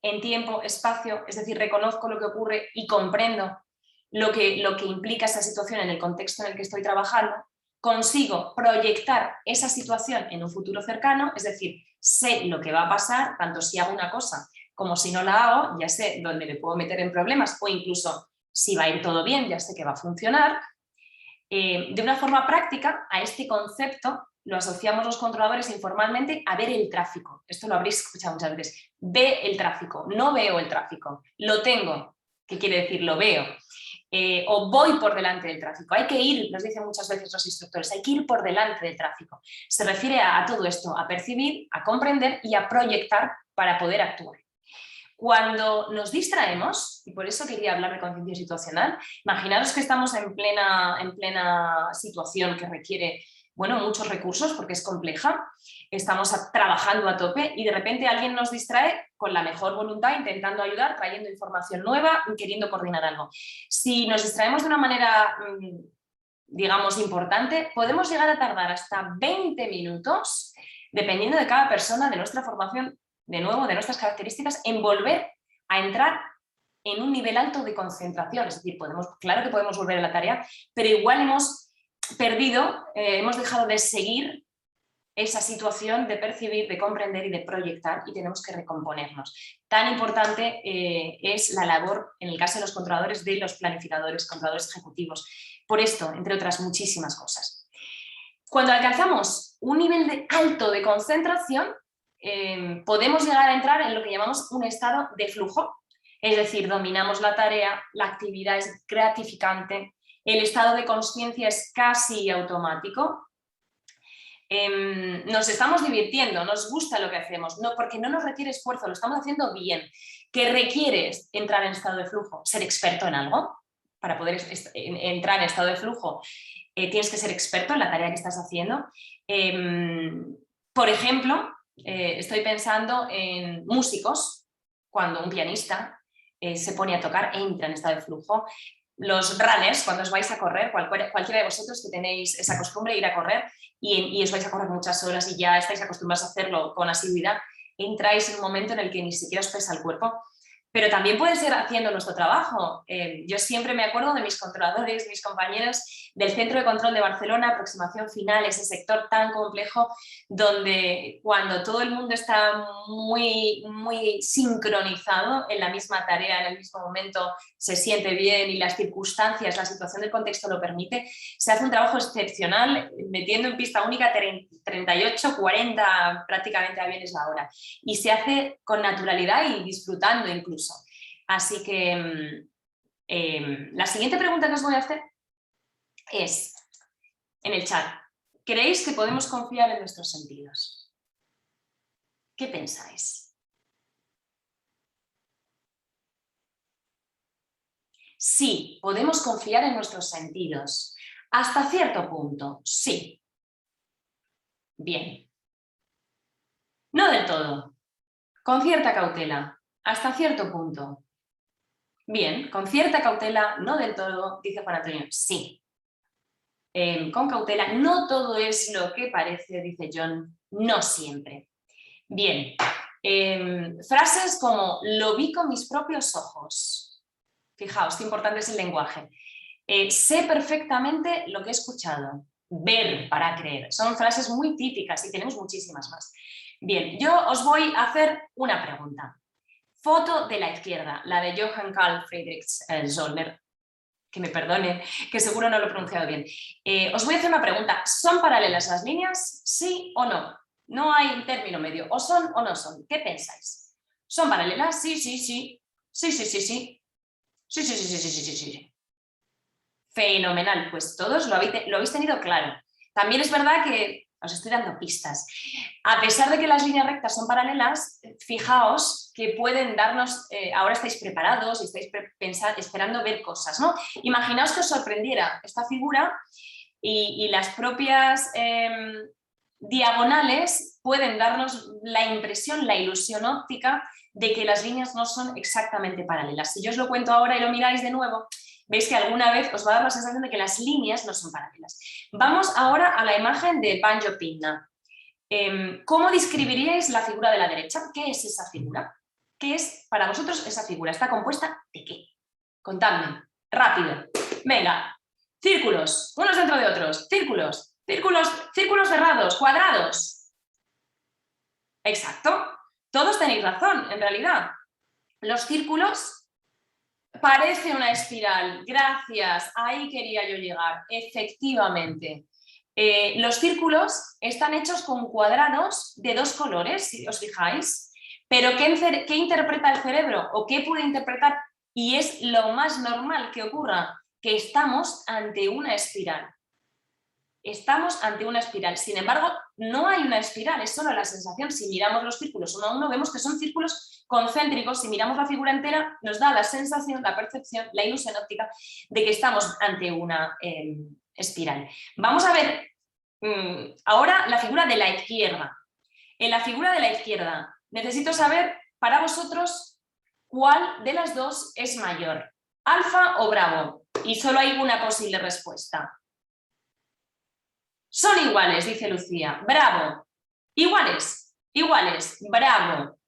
en tiempo, espacio, es decir, reconozco lo que ocurre y comprendo lo que implica esa situación en el contexto en el que estoy trabajando, consigo proyectar esa situación en un futuro cercano, es decir, sé lo que va a pasar, tanto si hago una cosa como si no la hago, ya sé dónde me puedo meter en problemas o incluso si va a ir todo bien, ya sé que va a funcionar. De una forma práctica, a este concepto lo asociamos los controladores informalmente a ver el tráfico. Esto lo habréis escuchado muchas veces. Ve el tráfico, no veo el tráfico, lo tengo. ¿Qué quiere decir? Lo veo. O voy por delante del tráfico. Hay que ir, nos dicen muchas veces los instructores, hay que ir por delante del tráfico. Se refiere a todo esto, a percibir, a comprender y a proyectar para poder actuar. Cuando nos distraemos, y por eso quería hablar de conciencia situacional, imaginaros que estamos en plena situación que requiere muchos recursos porque es compleja, estamos trabajando a tope y de repente alguien nos distrae con la mejor voluntad, intentando ayudar, trayendo información nueva, queriendo coordinar algo. Si nos distraemos de una manera, digamos, importante, podemos llegar a tardar hasta 20 minutos, dependiendo de cada persona, de nuestra formación, de nuevo, de nuestras características, en volver a entrar en un nivel alto de concentración. Es decir, claro que podemos volver a la tarea, pero igual hemos perdido, hemos dejado de seguir esa situación, de percibir, de comprender y de proyectar, y tenemos que recomponernos. Tan importante es la labor, en el caso de los controladores, de los planificadores, controladores ejecutivos. Por esto, entre otras muchísimas cosas. Cuando alcanzamos un nivel alto de concentración, podemos llegar a entrar en lo que llamamos un estado de flujo, es decir, dominamos la tarea, la actividad es gratificante, el estado de consciencia es casi automático, nos estamos divirtiendo, nos gusta lo que hacemos, no, porque no nos requiere esfuerzo, lo estamos haciendo bien. ¿Qué requiere entrar en estado de flujo? Ser experto en algo. Para poder entrar en estado de flujo tienes que ser experto en la tarea que estás haciendo. Por ejemplo, estoy pensando en músicos, cuando un pianista se pone a tocar, entra en estado de flujo. Los runners, cuando os vais a correr, cualquiera de vosotros que tenéis esa costumbre de ir a correr y os vais a correr muchas horas y ya estáis acostumbrados a hacerlo con asiduidad, entráis en un momento en el que ni siquiera os pesa el cuerpo. Pero también puede ser haciendo nuestro trabajo. Yo siempre me acuerdo de mis controladores, mis compañeros del Centro de Control de Barcelona, aproximación final, ese sector tan complejo donde cuando todo el mundo está muy, muy sincronizado en la misma tarea, en el mismo momento, se siente bien y las circunstancias, la situación del contexto lo permite, se hace un trabajo excepcional metiendo en pista única 38, 40 prácticamente aviones la hora. Y se hace con naturalidad y disfrutando incluso. Así que la siguiente pregunta que os voy a hacer es, en el chat, ¿creéis que podemos confiar en nuestros sentidos? ¿Qué pensáis? Sí, podemos confiar en nuestros sentidos. Hasta cierto punto, sí. Bien. No del todo. Con cierta cautela. Hasta cierto punto. Bien, con cierta cautela, no del todo, dice Juan Antonio. Sí. Con cautela, no todo es lo que parece, dice John, no siempre. Bien, frases como lo vi con mis propios ojos. Fijaos, qué importante es el lenguaje. Sé perfectamente lo que he escuchado. Ver para creer. Son frases muy típicas y tenemos muchísimas más. Bien, yo os voy a hacer una pregunta. Foto de la izquierda, la de Johann Carl Friedrich Zollner. Que me perdone, que seguro no lo he pronunciado bien. Os voy a hacer una pregunta. ¿Son paralelas las líneas? ¿Sí o no? No hay término medio. ¿O son o no son? ¿Qué pensáis? ¿Son paralelas? Sí, sí, sí. Sí, sí, sí, sí. Sí, sí, sí, sí, sí, sí, sí, sí. Fenomenal. Pues todos lo habéis tenido claro. También es verdad que os estoy dando pistas. A pesar de que las líneas rectas son paralelas, fijaos que pueden darnos, ahora estáis preparados y estáis esperando ver cosas, ¿no? Imaginaos que os sorprendiera esta figura y las propias diagonales pueden darnos la impresión, la ilusión óptica de que las líneas no son exactamente paralelas. Si yo os lo cuento ahora y lo miráis de nuevo, veis que alguna vez os va a dar la sensación de que las líneas no son paralelas. Vamos ahora a la imagen de Banjo Pigna. ¿Cómo describiríais la figura de la derecha? ¿Qué es esa figura? ¿Qué es para vosotros esa figura? ¿Está compuesta de qué? Contadme, rápido. Venga, círculos, unos dentro de otros, círculos, círculos, círculos cerrados, cuadrados. Exacto, todos tenéis razón, en realidad. Los círculos parece una espiral, gracias, ahí quería yo llegar, efectivamente. Los círculos están hechos con cuadrados de dos colores, si os fijáis, pero ¿qué interpreta el cerebro o qué puede interpretar? Y es lo más normal que ocurra, que estamos ante una espiral. Estamos ante una espiral, sin embargo, no hay una espiral, es solo la sensación. Si miramos los círculos uno a uno, vemos que son círculos concéntricos. Si miramos la figura entera, nos da la sensación, la percepción, la ilusión óptica de que estamos ante una espiral. Vamos a ver ahora la figura de la izquierda. En la figura de la izquierda, necesito saber para vosotros cuál de las dos es mayor, alfa o bravo, y solo hay una posible respuesta. Son iguales, dice Lucía. Bravo. Iguales, iguales, bravo.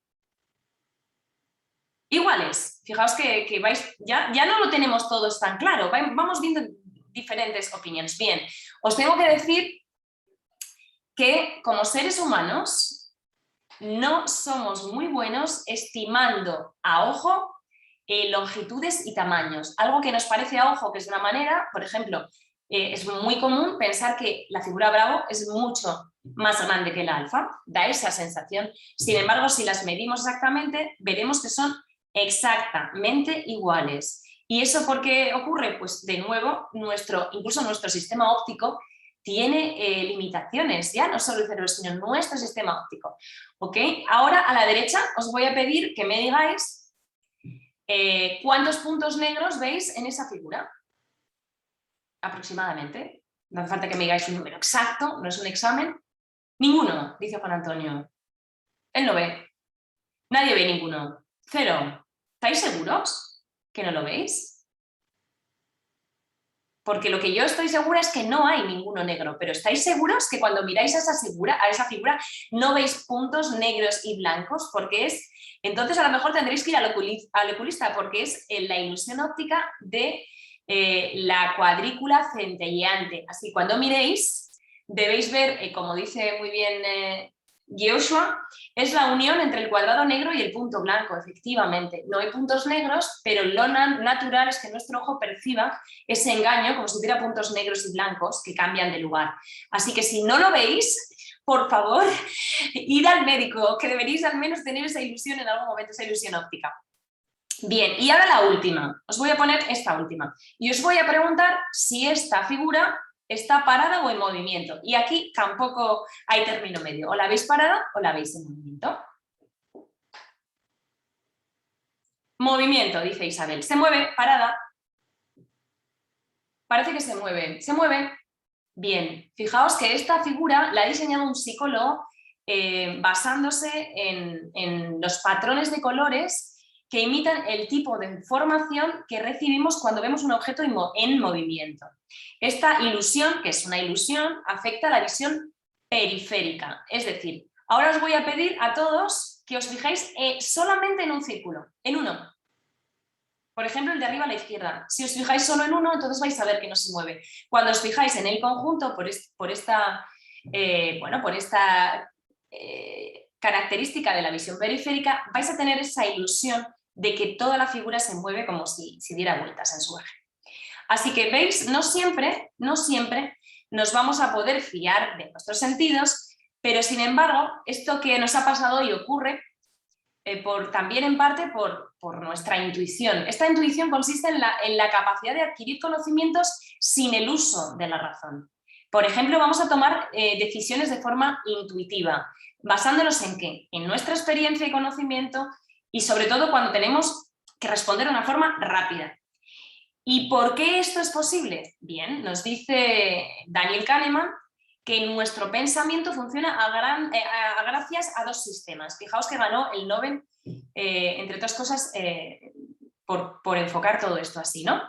Iguales. Fijaos que vais, ya no lo tenemos todos tan claro. Vamos viendo diferentes opiniones. Bien, os tengo que decir que como seres humanos no somos muy buenos estimando a ojo longitudes y tamaños. Algo que nos parece a ojo que es de una manera, por ejemplo, es muy común pensar que la figura Bravo es mucho más grande que el alfa, da esa sensación. Sin embargo, si las medimos exactamente, veremos que son exactamente iguales. ¿Y eso por qué ocurre? Pues de nuevo, incluso nuestro sistema óptico tiene limitaciones, ya no solo el cerebro, sino nuestro sistema óptico. ¿Ok? Ahora a la derecha os voy a pedir que me digáis ¿cuántos puntos negros veis en esa figura? Aproximadamente. No hace falta que me digáis un número exacto, no es un examen. Ninguno, dice Juan Antonio. Él no ve. Nadie ve ninguno. 0. ¿Estáis seguros que no lo veis? Porque lo que yo estoy segura es que no hay ninguno negro, pero ¿estáis seguros que cuando miráis a esa figura no veis puntos negros y blancos? Porque es... Entonces a lo mejor tendréis que ir al oculista porque es la ilusión óptica de la cuadrícula centelleante. Así cuando miréis debéis ver, como dice muy bien Joshua, es la unión entre el cuadrado negro y el punto blanco, efectivamente. No hay puntos negros, pero lo natural es que nuestro ojo perciba ese engaño como si hubiera puntos negros y blancos que cambian de lugar. Así que si no lo veis, por favor, id al médico, que deberéis al menos tener esa ilusión en algún momento, esa ilusión óptica. Bien, y ahora la última. Os voy a poner esta última. Y os voy a preguntar si esta figura está parada o en movimiento. Y aquí tampoco hay término medio. O la veis parada o la veis en movimiento. Movimiento, dice Isabel. ¿Se mueve? Parada. Parece que se mueve. ¿Se mueve? Bien. Fijaos que esta figura la ha diseñado un psicólogo basándose en los patrones de colores que imitan el tipo de información que recibimos cuando vemos un objeto en movimiento. Esta ilusión, que es una ilusión, afecta a la visión periférica. Es decir, ahora os voy a pedir a todos que os fijéis solamente en un círculo, en uno. Por ejemplo, el de arriba a la izquierda. Si os fijáis solo en uno, entonces vais a ver que no se mueve. Cuando os fijáis en el conjunto, por esta característica de la visión periférica, vais a tener esa ilusión de que toda la figura se mueve como si diera vueltas en su eje. Así que veis, no siempre nos vamos a poder fiar de nuestros sentidos, pero sin embargo, esto que nos ha pasado hoy ocurre también en parte por nuestra intuición. Esta intuición consiste en la capacidad de adquirir conocimientos sin el uso de la razón. Por ejemplo, vamos a tomar decisiones de forma intuitiva, basándonos en ¿qué? En nuestra experiencia y conocimiento y sobre todo cuando tenemos que responder de una forma rápida. ¿Y por qué esto es posible? Bien, nos dice Daniel Kahneman que nuestro pensamiento funciona gracias a dos sistemas. Fijaos que ganó el Nobel, entre otras cosas, por enfocar todo esto así, ¿no?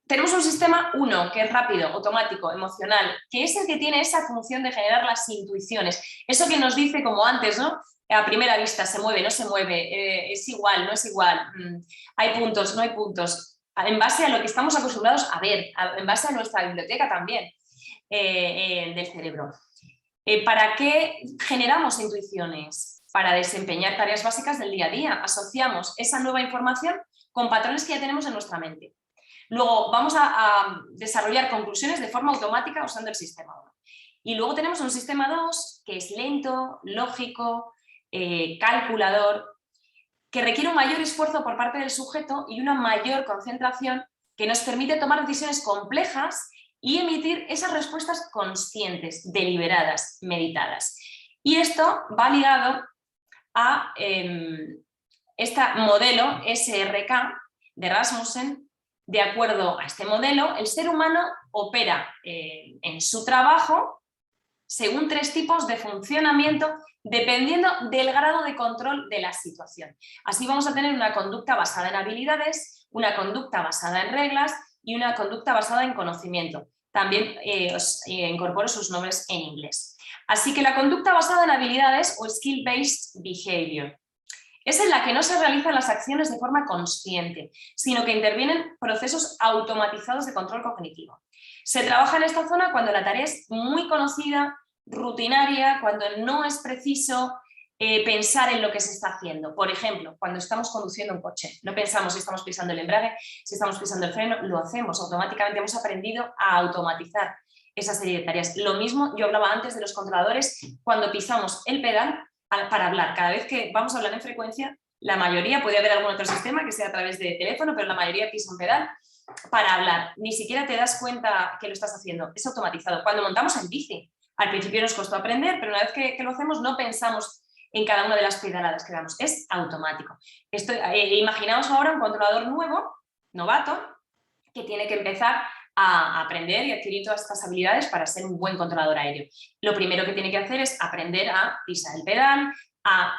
Tenemos un sistema 1, que es rápido, automático, emocional, que es el que tiene esa función de generar las intuiciones. Eso que nos dice, como antes, ¿no? A primera vista, se mueve, no se mueve, es igual, no es igual, hay puntos, no hay puntos, en base a lo que estamos acostumbrados a ver, en base a nuestra biblioteca también del cerebro. ¿Para qué generamos intuiciones? Para desempeñar tareas básicas del día a día. Asociamos esa nueva información con patrones que ya tenemos en nuestra mente. Luego vamos a desarrollar conclusiones de forma automática usando el sistema 1. Y luego tenemos un sistema 2 que es lento, lógico, calculador, que requiere un mayor esfuerzo por parte del sujeto y una mayor concentración que nos permite tomar decisiones complejas y emitir esas respuestas conscientes, deliberadas, meditadas. Y esto va ligado a este modelo SRK de Rasmussen. De acuerdo a este modelo, el ser humano opera en su trabajo según 3 tipos de funcionamiento dependiendo del grado de control de la situación. Así vamos a tener una conducta basada en habilidades, una conducta basada en reglas y una conducta basada en conocimiento. También os incorporo sus nombres en inglés. Así que la conducta basada en habilidades o skill-based behavior. Es en la que no se realizan las acciones de forma consciente, sino que intervienen procesos automatizados de control cognitivo. Se trabaja en esta zona cuando la tarea es muy conocida, rutinaria, cuando no es preciso pensar en lo que se está haciendo. Por ejemplo, cuando estamos conduciendo un coche, no pensamos si estamos pisando el embrague, si estamos pisando el freno, lo hacemos automáticamente, hemos aprendido a automatizar esa serie de tareas. Lo mismo, yo hablaba antes de los controladores, cuando pisamos el pedal para hablar. Cada vez que vamos a hablar en frecuencia, la mayoría, puede haber algún otro sistema que sea a través de teléfono, pero la mayoría pisa un pedal para hablar. Ni siquiera te das cuenta que lo estás haciendo, es automatizado. Cuando montamos en bici, al principio nos costó aprender, pero una vez que lo hacemos no pensamos en cada una de las pedaladas que damos, es automático. Imaginaos ahora un controlador nuevo, novato, que tiene que empezar a aprender y adquirir todas estas habilidades para ser un buen controlador aéreo. Lo primero que tiene que hacer es aprender a pisar el pedal, a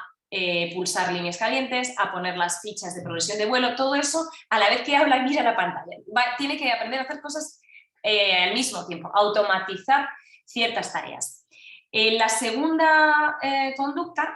pulsar líneas calientes, a poner las fichas de progresión de vuelo, todo eso a la vez que habla y mira la pantalla. Tiene que aprender a hacer cosas al mismo tiempo, automatizar ciertas tareas. La segunda conducta,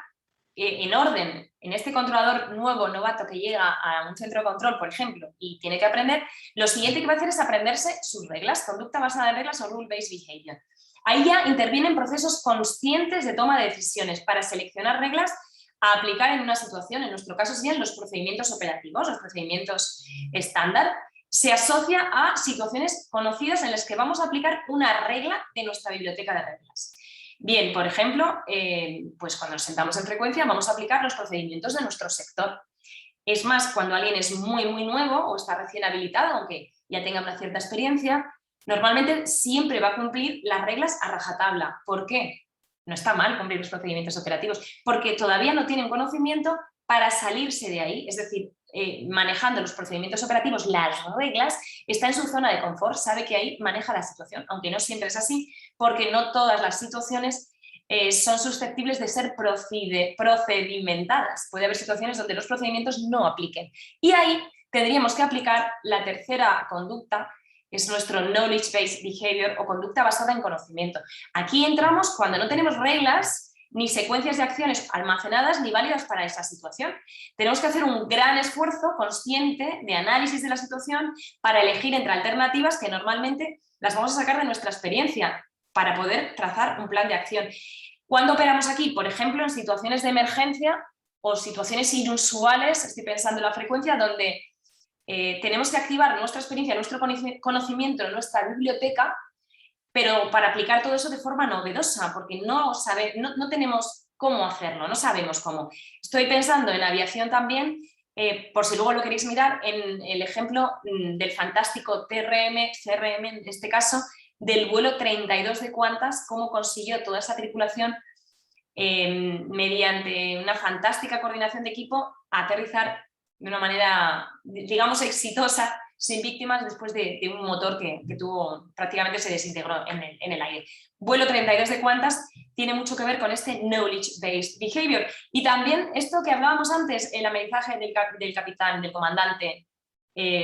en orden, en este controlador nuevo, novato, que llega a un centro de control, por ejemplo, y tiene que aprender, lo siguiente que va a hacer es aprenderse sus reglas, conducta basada en reglas o rule-based behavior. Ahí ya intervienen procesos conscientes de toma de decisiones para seleccionar reglas a aplicar en una situación. En nuestro caso serían los procedimientos operativos, los procedimientos estándar. Se asocia a situaciones conocidas en las que vamos a aplicar una regla de nuestra biblioteca de reglas. Bien, por ejemplo, pues cuando nos sentamos en frecuencia vamos a aplicar los procedimientos de nuestro sector. Es más, cuando alguien es muy nuevo o está recién habilitado, aunque ya tenga una cierta experiencia, normalmente siempre va a cumplir las reglas a rajatabla. ¿Por qué? No está mal cumplir los procedimientos operativos, porque todavía no tienen conocimiento para salirse de ahí, es decir, manejando los procedimientos operativos, las reglas, está en su zona de confort, sabe que ahí maneja la situación, aunque no siempre es así, porque no todas las situaciones son susceptibles de ser procedimentadas. Puede haber situaciones donde los procedimientos no apliquen. Y ahí tendríamos que aplicar la tercera conducta, es nuestro knowledge-based behavior o conducta basada en conocimiento. Aquí entramos cuando no tenemos reglas ni secuencias de acciones almacenadas ni válidas para esa situación. Tenemos que hacer un gran esfuerzo consciente de análisis de la situación para elegir entre alternativas que normalmente las vamos a sacar de nuestra experiencia para poder trazar un plan de acción. ¿Cuándo operamos aquí? Por ejemplo, en situaciones de emergencia o situaciones inusuales, estoy pensando en la frecuencia, donde tenemos que activar nuestra experiencia, nuestro conocimiento, nuestra biblioteca, pero para aplicar todo eso de forma novedosa, porque no tenemos cómo hacerlo, no sabemos cómo. Estoy pensando en aviación también, por si luego lo queréis mirar, en el ejemplo del fantástico CRM, en este caso, del vuelo 32 de Qantas, cómo consiguió toda esa tripulación mediante una fantástica coordinación de equipo aterrizar de una manera, digamos, exitosa, sin víctimas, después de un motor que tuvo, prácticamente se desintegró en el aire. Vuelo 32 de Qantas tiene mucho que ver con este knowledge-based behavior. Y también esto que hablábamos antes, el aprendizaje del capitán, del comandante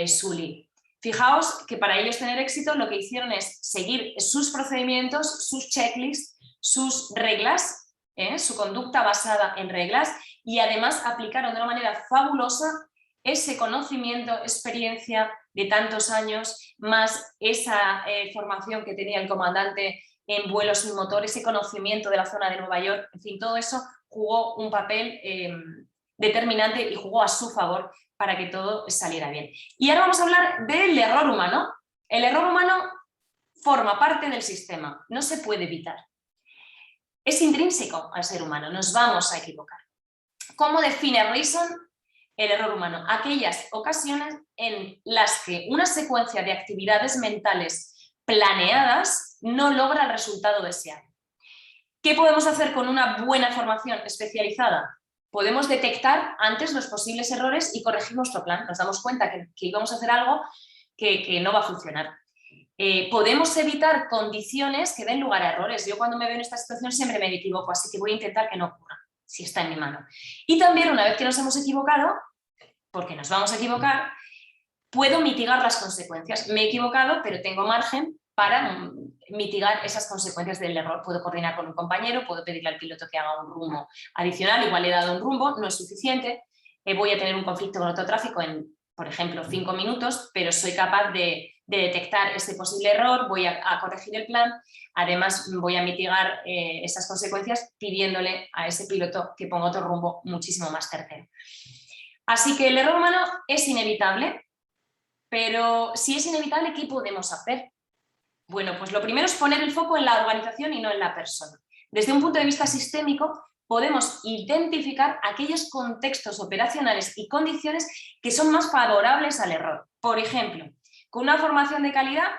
Sully. Fijaos que para ellos tener éxito lo que hicieron es seguir sus procedimientos, sus checklists, sus reglas, su conducta basada en reglas, y además aplicaron de una manera fabulosa ese conocimiento, experiencia de tantos años, más esa formación que tenía el comandante en vuelos sin motor, ese conocimiento de la zona de Nueva York, en fin, todo eso jugó un papel determinante y jugó a su favor para que todo saliera bien. Y ahora vamos a hablar del error humano. El error humano forma parte del sistema, no se puede evitar. Es intrínseco al ser humano, nos vamos a equivocar. ¿Cómo define Reason el error humano? Aquellas ocasiones en las que una secuencia de actividades mentales planeadas no logra el resultado deseado. ¿Qué podemos hacer con una buena formación especializada? Podemos detectar antes los posibles errores y corregir nuestro plan. Nos damos cuenta que íbamos a hacer algo que no va a funcionar. Podemos evitar condiciones que den lugar a errores. Yo cuando me veo en esta situación siempre me equivoco, así que voy a intentar que no ocurra, si está en mi mano. Y también, una vez que nos hemos equivocado, porque nos vamos a equivocar, puedo mitigar las consecuencias. Me he equivocado, pero tengo margen para mitigar esas consecuencias del error. Puedo coordinar con un compañero, puedo pedirle al piloto que haga un rumbo adicional, igual le he dado un rumbo, no es suficiente, voy a tener un conflicto con otro tráfico en, por ejemplo, 5 minutos, pero soy capaz de detectar ese posible error, voy a corregir el plan, además voy a mitigar esas consecuencias pidiéndole a ese piloto que ponga otro rumbo muchísimo más certero. Así que el error humano es inevitable, pero si es inevitable, ¿qué podemos hacer? Bueno, pues lo primero es poner el foco en la organización y no en la persona. Desde un punto de vista sistémico, podemos identificar aquellos contextos operacionales y condiciones que son más favorables al error. Por ejemplo, con una formación de calidad,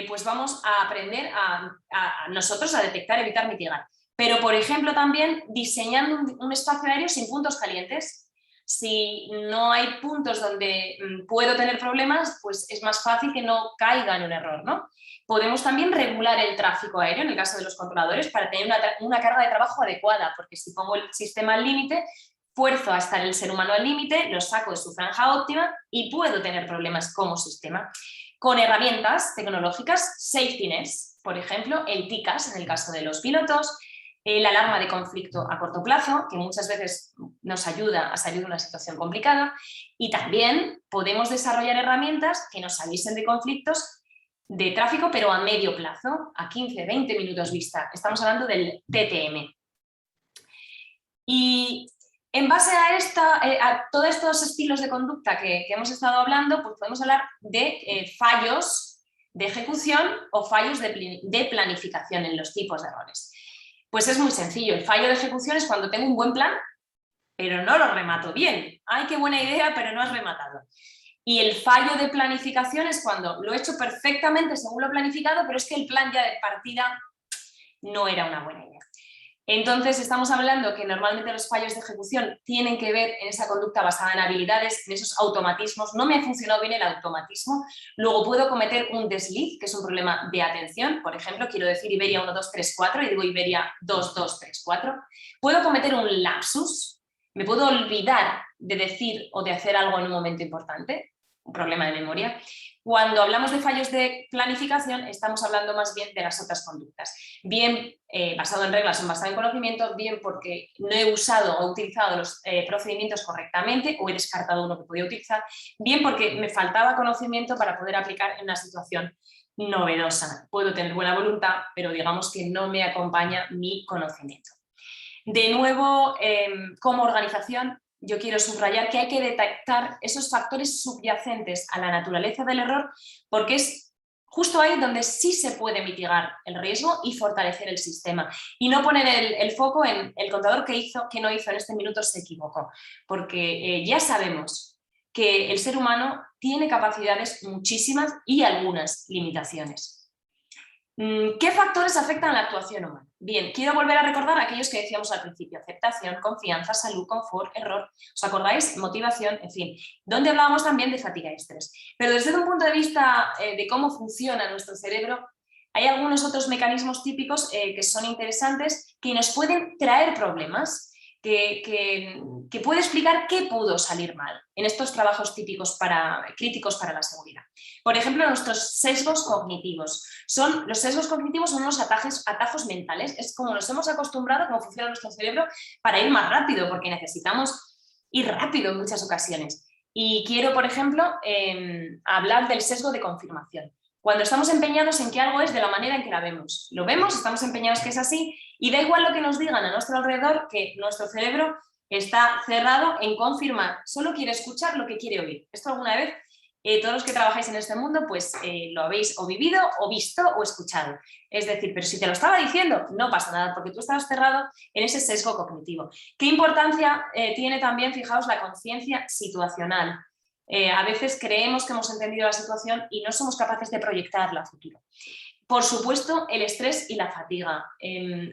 pues vamos a aprender a nosotros a detectar, evitar, mitigar. Pero, por ejemplo, también diseñando un espacio aéreo sin puntos calientes. Si no hay puntos donde puedo tener problemas, pues es más fácil que no caiga en un error, ¿no? Podemos también regular el tráfico aéreo, en el caso de los controladores, para tener una carga de trabajo adecuada, porque si pongo el sistema al límite, fuerzo a estar el ser humano al límite, lo saco de su franja óptima y puedo tener problemas como sistema. Con herramientas tecnológicas, safety nets, por ejemplo, el TICAS en el caso de los pilotos, la alarma de conflicto a corto plazo, que muchas veces nos ayuda a salir de una situación complicada, y también podemos desarrollar herramientas que nos avisen de conflictos de tráfico, pero a medio plazo, a 15-20 minutos vista. Estamos hablando del TTM. Y en base a todos estos estilos de conducta que hemos estado hablando, pues podemos hablar de fallos de ejecución o fallos de planificación en los tipos de errores. Pues es muy sencillo, el fallo de ejecución es cuando tengo un buen plan, pero no lo remato bien. ¡Ay, qué buena idea, pero no has rematado! Y el fallo de planificación es cuando lo he hecho perfectamente según lo planificado, pero es que el plan ya de partida no era una buena idea. Entonces estamos hablando que normalmente los fallos de ejecución tienen que ver en esa conducta basada en habilidades, en esos automatismos. No me ha funcionado bien el automatismo. Luego puedo cometer un desliz, que es un problema de atención. Por ejemplo, quiero decir Iberia 1, 2, 3, 4 y digo Iberia 2, 2, 3, 4. Puedo cometer un lapsus. Me puedo olvidar de decir o de hacer algo en un momento importante. Un problema de memoria. Cuando hablamos de fallos de planificación, estamos hablando más bien de las otras conductas. Bien basado en reglas o basado en conocimiento, bien porque no he usado o utilizado los procedimientos correctamente o he descartado uno que podía utilizar, bien porque me faltaba conocimiento para poder aplicar en una situación novedosa. Puedo tener buena voluntad, pero digamos que no me acompaña mi conocimiento. De nuevo, como organización, yo quiero subrayar que hay que detectar esos factores subyacentes a la naturaleza del error, porque es justo ahí donde sí se puede mitigar el riesgo y fortalecer el sistema. Y no poner el foco en el contador que no hizo en este minuto se equivocó, porque ya sabemos que el ser humano tiene capacidades muchísimas y algunas limitaciones. ¿Qué factores afectan la actuación humana? Bien, quiero volver a recordar aquellos que decíamos al principio: aceptación, confianza, salud, confort, error. ¿Os acordáis? Motivación, en fin. Donde hablábamos también de fatiga y estrés. Pero desde un punto de vista de cómo funciona nuestro cerebro, hay algunos otros mecanismos típicos que son interesantes, que nos pueden traer problemas, que puede explicar qué pudo salir mal en estos trabajos típicos críticos para la seguridad. Por ejemplo, nuestros sesgos cognitivos. Los sesgos cognitivos son unos atajos mentales. Es como nos hemos acostumbrado, cómo funciona nuestro cerebro, para ir más rápido, porque necesitamos ir rápido en muchas ocasiones. Y quiero, por ejemplo, hablar del sesgo de confirmación. Cuando estamos empeñados en que algo es de la manera en que la vemos. Lo vemos, estamos empeñados que es así, y da igual lo que nos digan a nuestro alrededor, que nuestro cerebro está cerrado en confirmar. Solo quiere escuchar lo que quiere oír. Esto alguna vez, todos los que trabajáis en este mundo, pues lo habéis o vivido, o visto, o escuchado. Es decir, pero si te lo estaba diciendo, no pasa nada, porque tú estabas cerrado en ese sesgo cognitivo. ¿Qué importancia tiene también, fijaos, la conciencia situacional? A veces creemos que hemos entendido la situación y no somos capaces de proyectarla a futuro. Por supuesto, el estrés y la fatiga.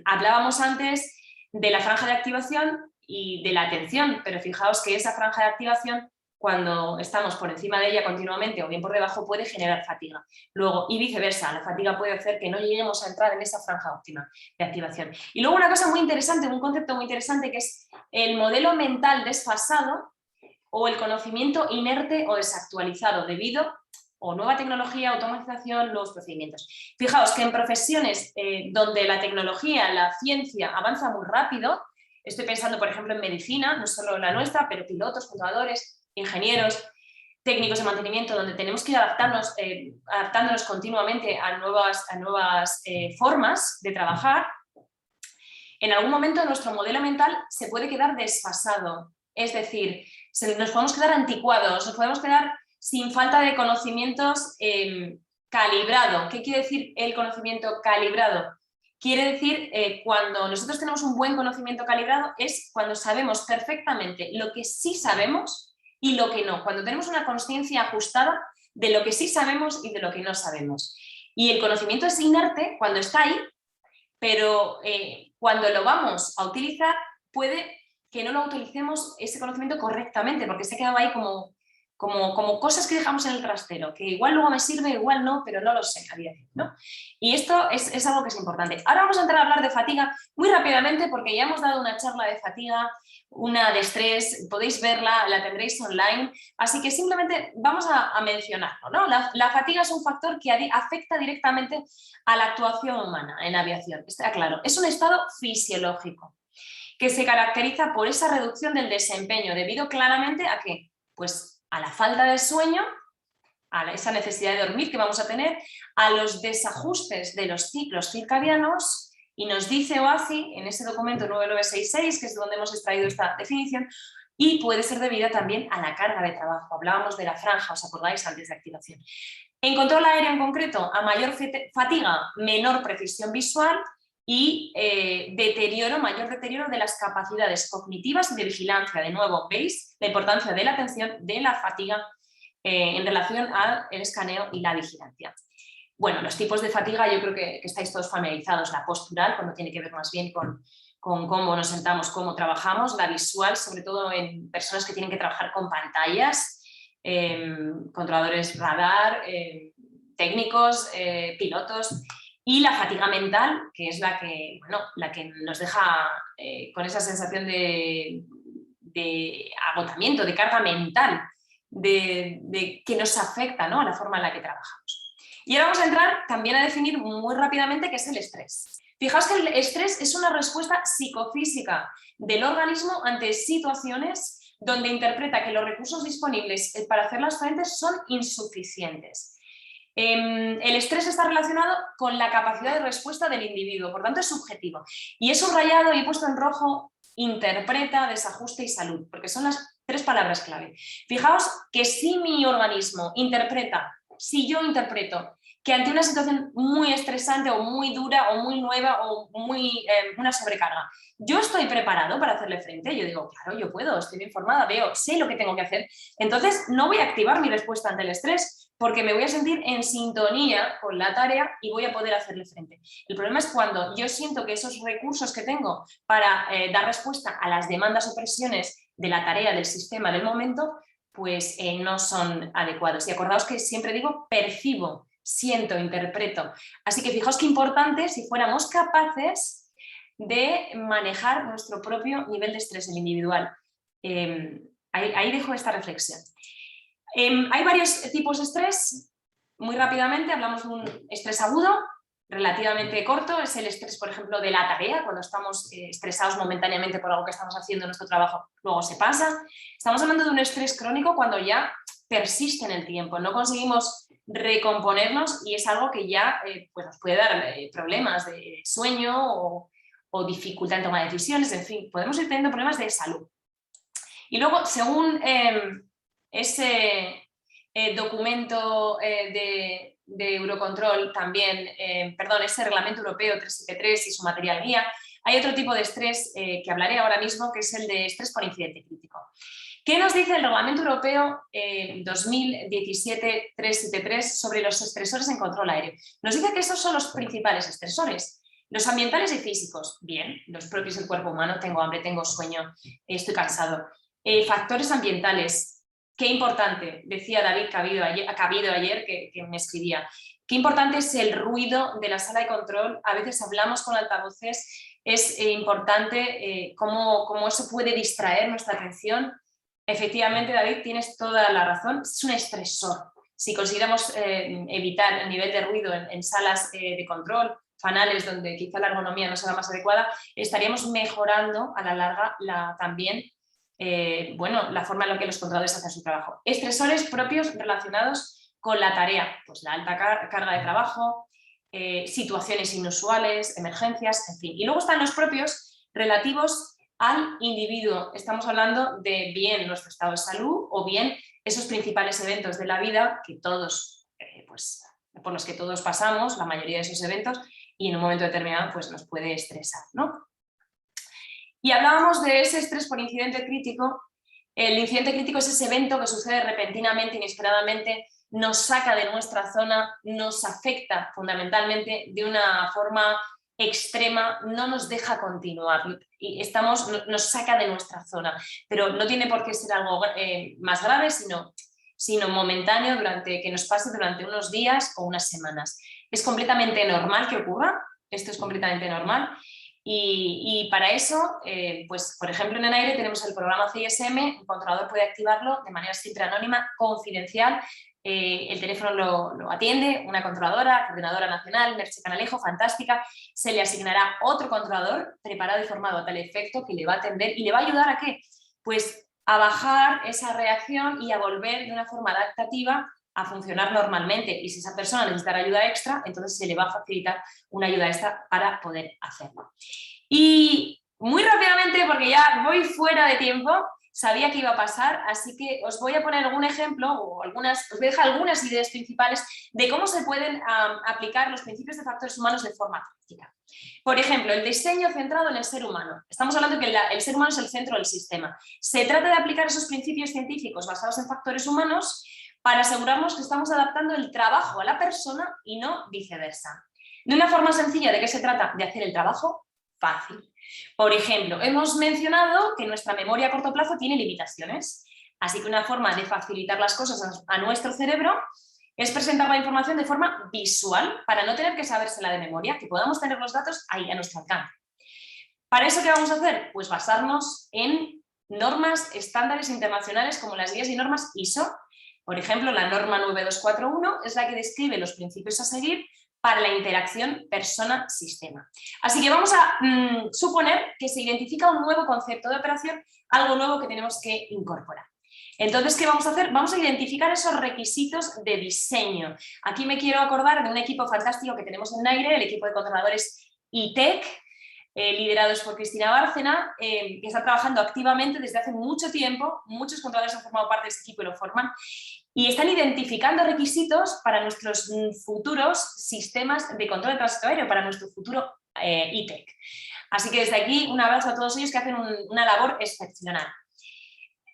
Hablábamos antes de la franja de activación y de la atención, pero fijaos que esa franja de activación, cuando estamos por encima de ella continuamente o bien por debajo, puede generar fatiga. Luego, y viceversa, la fatiga puede hacer que no lleguemos a entrar en esa franja óptima de activación. Y luego una cosa muy interesante, un concepto muy interesante, que es el modelo mental desfasado o el conocimiento inerte o desactualizado debido a nueva tecnología, automatización, nuevos procedimientos. Fijaos que en profesiones donde la tecnología, la ciencia avanza muy rápido, Estoy pensando, por ejemplo, en medicina, no solo la nuestra, pero pilotos, controladores, ingenieros, técnicos de mantenimiento, donde tenemos que ir adaptándonos continuamente a nuevas formas de trabajar. En algún momento nuestro modelo mental se puede quedar desfasado, es decir, nos podemos quedar anticuados, nos podemos quedar sin falta de conocimientos calibrado. ¿Qué quiere decir el conocimiento calibrado? Quiere decir, cuando nosotros tenemos un buen conocimiento calibrado, es cuando sabemos perfectamente lo que sí sabemos y lo que no, cuando tenemos una consciencia ajustada de lo que sí sabemos y de lo que no sabemos. Y el conocimiento es inerte cuando está ahí, pero cuando lo vamos a utilizar, puede que no lo utilicemos ese conocimiento correctamente, porque se ha quedado ahí como cosas que dejamos en el trastero, que igual luego me sirve, igual no, pero no lo sé a día de hoy, ¿no? Y esto es algo que es importante. Ahora vamos a entrar a hablar de fatiga muy rápidamente, porque ya hemos dado una charla de fatiga, una de estrés, podéis verla, la tendréis online, así que simplemente vamos a mencionarlo, ¿no? La fatiga es un factor que afecta directamente a la actuación humana en aviación, está claro. Es un estado fisiológico que se caracteriza por esa reducción del desempeño, debido claramente a ¿qué? Pues a la falta de sueño, a esa necesidad de dormir que vamos a tener, a los desajustes de los ciclos circadianos, y nos dice OACI en ese documento 9966, que es donde hemos extraído esta definición, y puede ser debida también a la carga de trabajo. Hablábamos de la franja, ¿os acordáis? Antes de activación. En control aéreo en concreto, a mayor fatiga, menor precisión visual y mayor deterioro de las capacidades cognitivas y de vigilancia. De nuevo, veis la importancia de la atención, de la fatiga en relación al escaneo y la vigilancia. Bueno, los tipos de fatiga yo creo que estáis todos familiarizados. La postural, cuando tiene que ver más bien con cómo nos sentamos, cómo trabajamos. La visual, sobre todo en personas que tienen que trabajar con pantallas, controladores radar, técnicos, pilotos. Y la fatiga mental, que es la que nos deja con esa sensación de agotamiento, de carga mental, que nos afecta, ¿no?, a la forma en la que trabajamos. Y ahora vamos a entrar también a definir muy rápidamente qué es el estrés. Fijaos que el estrés es una respuesta psicofísica del organismo ante situaciones donde interpreta que los recursos disponibles para hacerlas frente son insuficientes. El estrés está relacionado con la capacidad de respuesta del individuo, por tanto es subjetivo. Y he subrayado y he puesto en rojo interpreta, desajuste y salud, porque son las 3 palabras clave. Fijaos que si mi organismo interpreta, si yo interpreto que ante una situación muy estresante o muy dura o muy nueva o una sobrecarga, yo estoy preparado para hacerle frente, yo digo, claro, yo puedo, estoy bien informada, veo, sé lo que tengo que hacer, entonces no voy a activar mi respuesta ante el estrés porque me voy a sentir en sintonía con la tarea y voy a poder hacerle frente. El problema es cuando yo siento que esos recursos que tengo para dar respuesta a las demandas o presiones de la tarea, del sistema, del momento, pues no son adecuados. Y acordaos que siempre digo percibo, siento, interpreto. Así que fijaos qué importante si fuéramos capaces de manejar nuestro propio nivel de estrés, el individual. Ahí dejo esta reflexión. Hay varios tipos de estrés. Muy rápidamente hablamos de un estrés agudo, relativamente corto, es el estrés, por ejemplo, de la tarea, cuando estamos estresados momentáneamente por algo que estamos haciendo en nuestro trabajo, luego se pasa. Estamos hablando de un estrés crónico cuando ya persiste en el tiempo, no conseguimos recomponernos y es algo que ya pues nos puede dar problemas de sueño o dificultad en toma de decisiones, en fin, podemos ir teniendo problemas de salud. Y luego, según ese documento de Eurocontrol también, ese reglamento europeo 373 y su material guía, hay otro tipo de estrés que hablaré ahora mismo, que es el de estrés por incidente crítico. ¿Qué nos dice el reglamento europeo 2017-373 sobre los estresores en control aéreo? Nos dice que estos son los principales estresores. Los ambientales y físicos, bien, los propios del cuerpo humano, tengo hambre, tengo sueño, estoy cansado. Factores ambientales, qué importante, decía David Cabido ayer que me escribía, qué importante es el ruido de la sala de control, a veces hablamos con altavoces, es importante cómo eso puede distraer nuestra atención. Efectivamente, David, tienes toda la razón, es un estresor. Si consiguiéramos evitar el nivel de ruido en salas de control fanales donde quizá la ergonomía no sea la más adecuada, estaríamos mejorando a la larga también bueno, la forma en la que los controladores hacen su trabajo. Estresores propios relacionados con la tarea, pues la alta carga de trabajo, situaciones inusuales, emergencias, en fin. Y luego están los propios relativos al individuo. Estamos hablando de bien nuestro estado de salud o bien esos principales eventos de la vida que todos, pues, por los que todos pasamos, la mayoría de esos eventos, y en un momento determinado pues, nos puede estresar, ¿no? Y hablábamos de ese estrés por incidente crítico. El incidente crítico es ese evento que sucede repentinamente, inesperadamente, nos saca de nuestra zona, nos afecta fundamentalmente de una forma extrema, no nos deja continuar y nos saca de nuestra zona, pero no tiene por qué ser algo más grave, sino momentáneo, que nos pase durante unos días o unas semanas. Es completamente normal que ocurra, esto es completamente normal. Y para eso, pues, por ejemplo, en Enaire tenemos el programa CISM, el controlador puede activarlo de manera siempre anónima, confidencial. El teléfono lo atiende una controladora, coordinadora nacional, Merche Canalejo, fantástica. Se le asignará otro controlador preparado y formado a tal efecto que le va a atender y le va a ayudar a ¿qué? Pues a bajar esa reacción y a volver de una forma adaptativa a funcionar normalmente, y si esa persona necesita ayuda extra, entonces se le va a facilitar una ayuda extra para poder hacerlo. Y muy rápidamente, porque ya voy fuera de tiempo, sabía que iba a pasar, así que os voy a poner algún ejemplo o os voy a dejar algunas ideas principales de cómo se pueden aplicar los principios de factores humanos de forma práctica. Por ejemplo, el diseño centrado en el ser humano. Estamos hablando de que el ser humano es el centro del sistema. Se trata de aplicar esos principios científicos basados en factores humanos para asegurarnos que estamos adaptando el trabajo a la persona y no viceversa. De una forma sencilla, ¿de qué se trata? De hacer el trabajo fácil. Por ejemplo, hemos mencionado que nuestra memoria a corto plazo tiene limitaciones, así que una forma de facilitar las cosas a nuestro cerebro es presentar la información de forma visual para no tener que sabérsela de memoria, que podamos tener los datos ahí a nuestro alcance. ¿Para eso qué vamos a hacer? Pues basarnos en normas estándares internacionales como las guías y normas ISO. Por ejemplo, la norma 9241 es la que describe los principios a seguir para la interacción persona-sistema. Así que vamos a suponer que se identifica un nuevo concepto de operación, algo nuevo que tenemos que incorporar. Entonces, ¿qué vamos a hacer? Vamos a identificar esos requisitos de diseño. Aquí me quiero acordar de un equipo fantástico que tenemos en Enaire, el equipo de controladores ITEC, liderados por Cristina Bárcena, que está trabajando activamente desde hace mucho tiempo. Muchos controladores han formado parte de ese equipo y lo forman. Y están identificando requisitos para nuestros futuros sistemas de control de tránsito aéreo, para nuestro futuro ITEC. Así que desde aquí un abrazo a todos ellos que hacen una labor excepcional.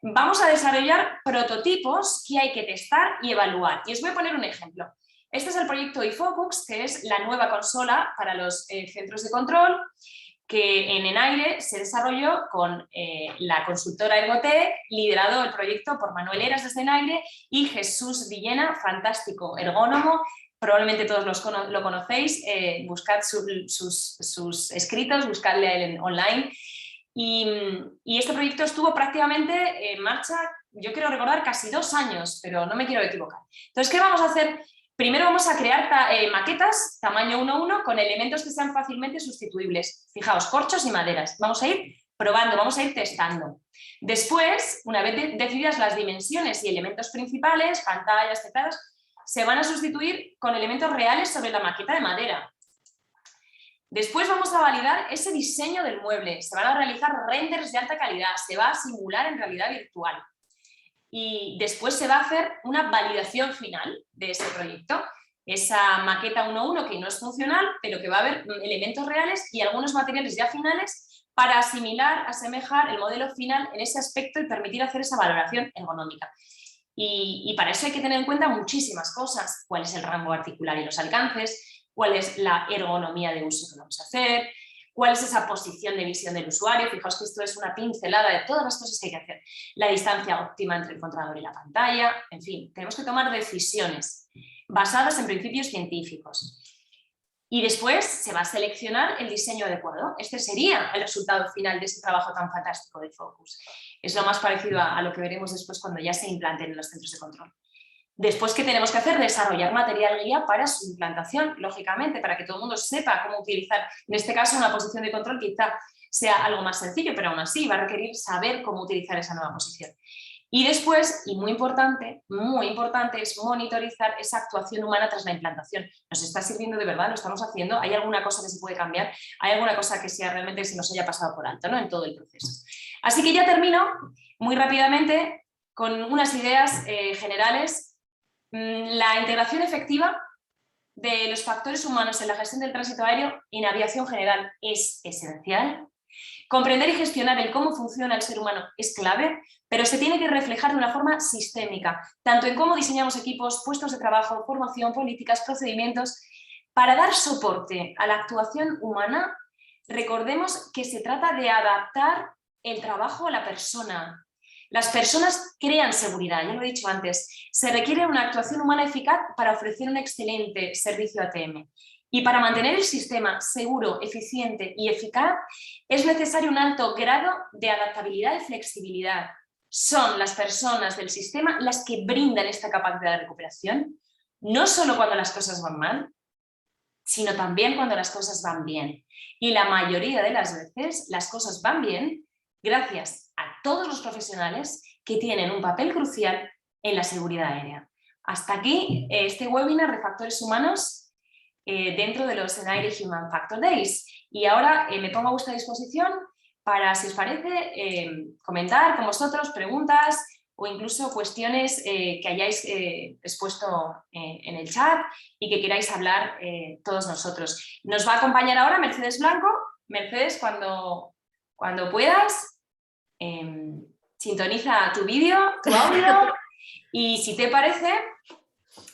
Vamos a desarrollar prototipos que hay que testar y evaluar. Y os voy a poner un ejemplo. Este es el proyecto iFocus, que es la nueva consola para los centros de control, que en Enaire se desarrolló con la consultora Ergotec, liderado el proyecto por Manuel Eras desde Enaire y Jesús Villena, fantástico ergónomo, probablemente todos lo conocéis, buscad sus escritos, buscadle a él online. Y este proyecto estuvo prácticamente en marcha, yo quiero recordar, casi 2 años, pero no me quiero equivocar. Entonces, ¿qué vamos a hacer? Primero vamos a crear maquetas tamaño 1:1 con elementos que sean fácilmente sustituibles. Fijaos, corchos y maderas. Vamos a ir probando, vamos a ir testando. Después, una vez decididas las dimensiones y elementos principales, pantallas, teclados, se van a sustituir con elementos reales sobre la maqueta de madera. Después vamos a validar ese diseño del mueble. Se van a realizar renders de alta calidad, se va a simular en realidad virtual. Y después se va a hacer una validación final de ese proyecto. Esa maqueta 1:1 que no es funcional, pero que va a haber elementos reales y algunos materiales ya finales para asemejar el modelo final en ese aspecto y permitir hacer esa valoración ergonómica. Y para eso hay que tener en cuenta muchísimas cosas. ¿Cuál es el rango articular y los alcances? ¿Cuál es la ergonomía de uso que vamos a hacer? ¿Cuál es esa posición de visión del usuario? Fijaos que esto es una pincelada de todas las cosas que hay que hacer. La distancia óptima entre el controlador y la pantalla. En fin, tenemos que tomar decisiones basadas en principios científicos. Y después se va a seleccionar el diseño adecuado. Este sería el resultado final de ese trabajo tan fantástico de Focus. Es lo más parecido a lo que veremos después cuando ya se implanten en los centros de control. Después, ¿qué tenemos que hacer? Desarrollar material guía para su implantación, lógicamente, para que todo el mundo sepa cómo utilizar, en este caso, una posición de control quizá sea algo más sencillo, pero aún así va a requerir saber cómo utilizar esa nueva posición. Y después, y muy importante, es monitorizar esa actuación humana tras la implantación. ¿Nos está sirviendo de verdad? ¿Lo estamos haciendo? ¿Hay alguna cosa que se puede cambiar? ¿Hay alguna cosa que sea realmente se nos haya pasado por alto, ¿no? En todo el proceso? Así que ya termino muy rápidamente con unas ideas generales. La integración efectiva de los factores humanos en la gestión del tránsito aéreo en aviación general es esencial. Comprender y gestionar el cómo funciona el ser humano es clave, pero se tiene que reflejar de una forma sistémica, tanto en cómo diseñamos equipos, puestos de trabajo, formación, políticas, procedimientos. Para dar soporte a la actuación humana, recordemos que se trata de adaptar el trabajo a la persona. Las personas crean seguridad, ya lo he dicho antes. Se requiere una actuación humana eficaz para ofrecer un excelente servicio ATM. Y para mantener el sistema seguro, eficiente y eficaz, es necesario un alto grado de adaptabilidad y flexibilidad. Son las personas del sistema las que brindan esta capacidad de recuperación, no solo cuando las cosas van mal, sino también cuando las cosas van bien. Y la mayoría de las veces las cosas van bien gracias a todos los profesionales que tienen un papel crucial en la seguridad aérea. Hasta aquí este webinar de factores humanos dentro de los Air Human Factor Days. Y ahora me pongo a vuestra disposición para, si os parece, comentar con vosotros preguntas o incluso cuestiones que hayáis expuesto en el chat y que queráis hablar todos nosotros. Nos va a acompañar ahora Mercedes Blanco. Mercedes, cuando puedas, sintoniza tu vídeo, tu audio y si te parece,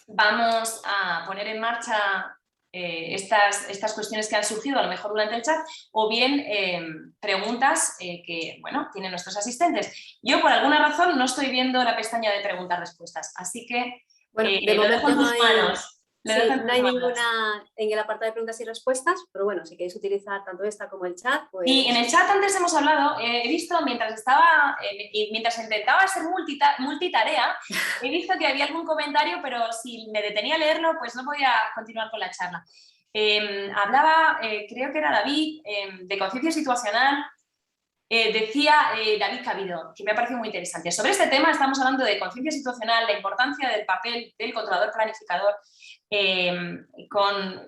vamos a poner en marcha estas cuestiones que han surgido a lo mejor durante el chat o bien preguntas que bueno, tienen nuestros asistentes. Yo por alguna razón no estoy viendo la pestaña de preguntas-respuestas, así que bueno, de lo dejo momento en tus manos. Sí, no hay ninguna en el apartado de preguntas y respuestas, pero bueno, si queréis utilizar tanto esta como el chat, pues... Y en el chat antes hemos hablado, he visto mientras intentaba ser multitarea, he visto que había algún comentario, pero si me detenía a leerlo, pues no podía continuar con la charla. Hablaba, creo que era David, de conciencia situacional. Decía David Cabido, que me ha parecido muy interesante. Sobre este tema estamos hablando de conciencia situacional, la importancia del papel del controlador planificador en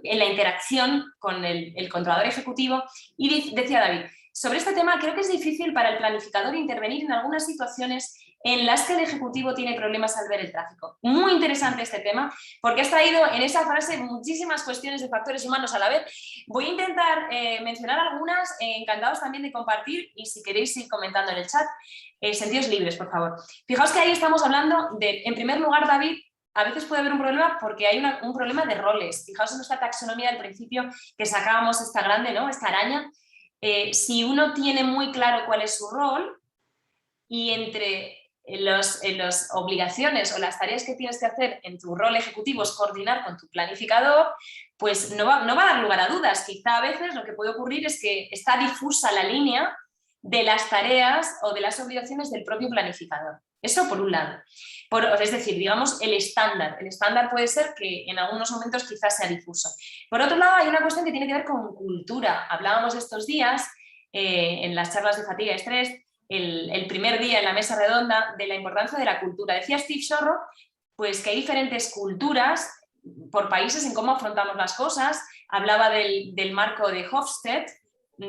la interacción con el controlador ejecutivo, y decía David, sobre este tema creo que es difícil para el planificador intervenir en algunas situaciones en las que el ejecutivo tiene problemas al ver el tráfico. Muy interesante este tema, porque has traído en esa frase muchísimas cuestiones de factores humanos a la vez. Voy a intentar mencionar algunas, encantados también de compartir, y si queréis ir comentando en el chat, sentidos libres, por favor. Fijaos que ahí estamos hablando de, en primer lugar, David, a veces puede haber un problema porque hay un problema de roles. Fijaos en nuestra taxonomía del principio que sacábamos esta grande, ¿no? Esta araña. Si uno tiene muy claro cuál es su rol y entre las obligaciones o las tareas que tienes que hacer en tu rol ejecutivo es coordinar con tu planificador, pues no va a dar lugar a dudas. Quizá a veces lo que puede ocurrir es que está difusa la línea de las tareas o de las obligaciones del propio planificador. Eso por un lado. Es decir, digamos, el estándar. El estándar puede ser que en algunos momentos quizás sea difuso. Por otro lado, hay una cuestión que tiene que ver con cultura. Hablábamos estos días en las charlas de fatiga y estrés, el primer día en la mesa redonda, de la importancia de la cultura. Decía Steve Shorrock pues, que hay diferentes culturas por países en cómo afrontamos las cosas. Hablaba del marco de Hofstede,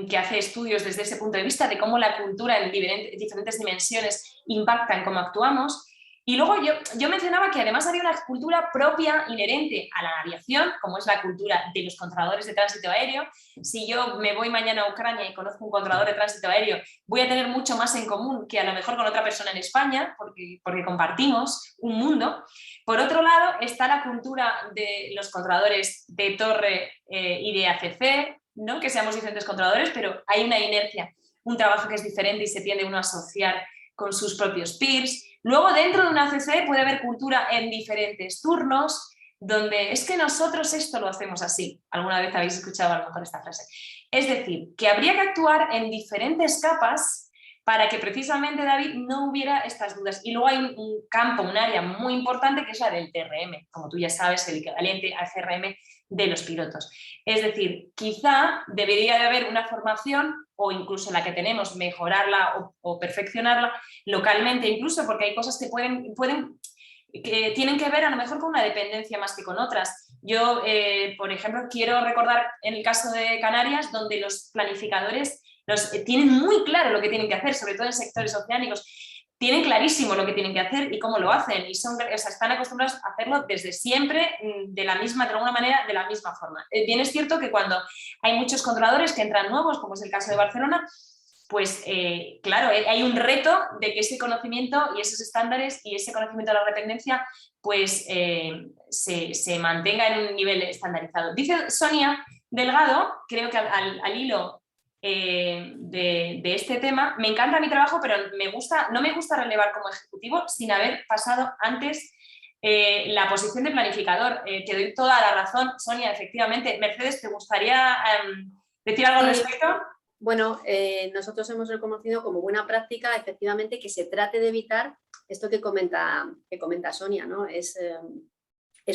que hace estudios desde ese punto de vista de cómo la cultura en diferentes dimensiones impacta en cómo actuamos. Y luego yo mencionaba que además había una cultura propia inherente a la aviación, como es la cultura de los controladores de tránsito aéreo. Si yo me voy mañana a Ucrania y conozco un controlador de tránsito aéreo, voy a tener mucho más en común que a lo mejor con otra persona en España, porque compartimos un mundo. Por otro lado, está la cultura de los controladores de torre y de ACC, ¿no? Que seamos diferentes controladores, pero hay una inercia, un trabajo que es diferente y se tiende uno a asociar con sus propios peers. Luego, dentro de una ACC puede haber cultura en diferentes turnos, donde es que nosotros esto lo hacemos así. Alguna vez habéis escuchado a lo mejor esta frase. Es decir, que habría que actuar en diferentes capas para que precisamente, David, no hubiera estas dudas. Y luego hay un campo, un área muy importante que es la del TRM, como tú ya sabes, el equivalente al CRM de los pilotos. Es decir, quizá debería de haber una formación o incluso la que tenemos, mejorarla o perfeccionarla localmente, incluso porque hay cosas que que tienen que ver a lo mejor con una dependencia más que con otras. Yo, por ejemplo, quiero recordar en el caso de Canarias, donde los planificadores tienen muy claro lo que tienen que hacer, sobre todo en sectores oceánicos. Tienen clarísimo lo que tienen que hacer y cómo lo hacen, y están acostumbrados a hacerlo desde siempre, de alguna manera, de la misma forma. Bien es cierto que cuando hay muchos controladores que entran nuevos, como es el caso de Barcelona, pues claro, hay un reto de que ese conocimiento y esos estándares y ese conocimiento de la dependencia pues se mantenga en un nivel estandarizado. Dice Sonia Delgado, creo que al hilo de este tema, me encanta mi trabajo, pero no me gusta relevar como ejecutivo sin haber pasado antes la posición de planificador. Te doy toda la razón, Sonia, efectivamente. Mercedes, ¿te gustaría decir algo al respecto? Bueno, nosotros hemos reconocido como buena práctica, efectivamente, que se trate de evitar esto que comenta Sonia, ¿no? Es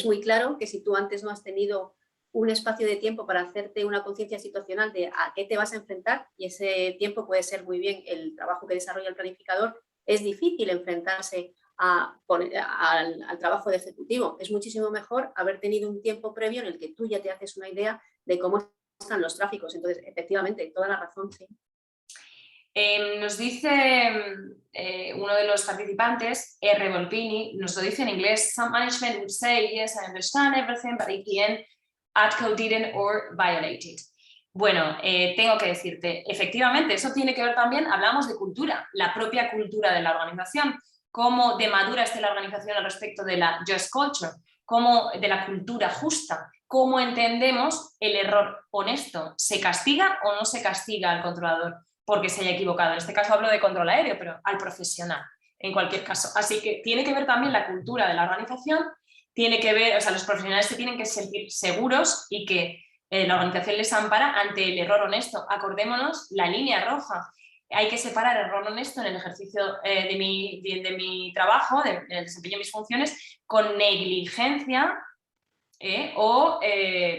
muy claro que si tú antes no has tenido un espacio de tiempo para hacerte una conciencia situacional de a qué te vas a enfrentar, y ese tiempo puede ser muy bien el trabajo que desarrolla el planificador, es difícil enfrentarse al trabajo de ejecutivo. Es muchísimo mejor haber tenido un tiempo previo en el que tú ya te haces una idea de cómo están los tráficos. Entonces, efectivamente, toda la razón, sí. Nos dice uno de los participantes, R. Volpini, nos lo dice en inglés: some management would say, yes, I understand everything, but at the end, ATCO didn't or violated. Bueno, tengo que decirte, efectivamente, eso tiene que ver también, hablamos de cultura, la propia cultura de la organización, cómo de madura esté la organización al respecto de la just culture, cómo de la cultura justa, cómo entendemos el error honesto, ¿se castiga o no se castiga al controlador porque se haya equivocado? En este caso hablo de control aéreo, pero al profesional, en cualquier caso. Así que tiene que ver también la cultura de la organización, tiene que ver, o sea, los profesionales se tienen que sentir seguros y que la organización les ampara ante el error honesto. Acordémonos, la línea roja. Hay que separar el error honesto en el ejercicio de mi trabajo, en el desempeño de mis funciones, con negligencia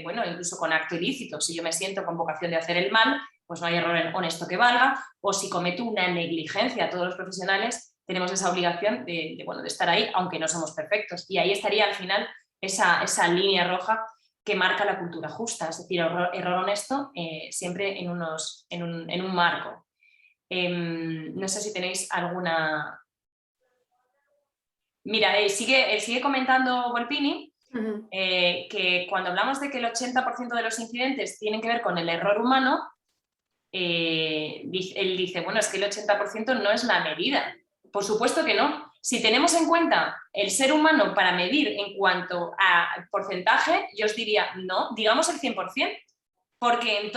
bueno, incluso con acto ilícito. Si yo me siento con vocación de hacer el mal, pues no hay error honesto que valga, o si cometo una negligencia. Todos los profesionales tenemos esa obligación de estar ahí, aunque no somos perfectos. Y ahí estaría al final esa línea roja que marca la cultura justa, es decir, error honesto siempre en un marco. No sé si tenéis alguna... Mira, sigue comentando Volpini. Que cuando hablamos de que el 80% de los incidentes tienen que ver con el error humano, él dice, bueno, es que el 80% no es la medida. Por supuesto que no. Si tenemos en cuenta el ser humano para medir en cuanto a porcentaje, yo os diría, no, digamos el 100%, porque en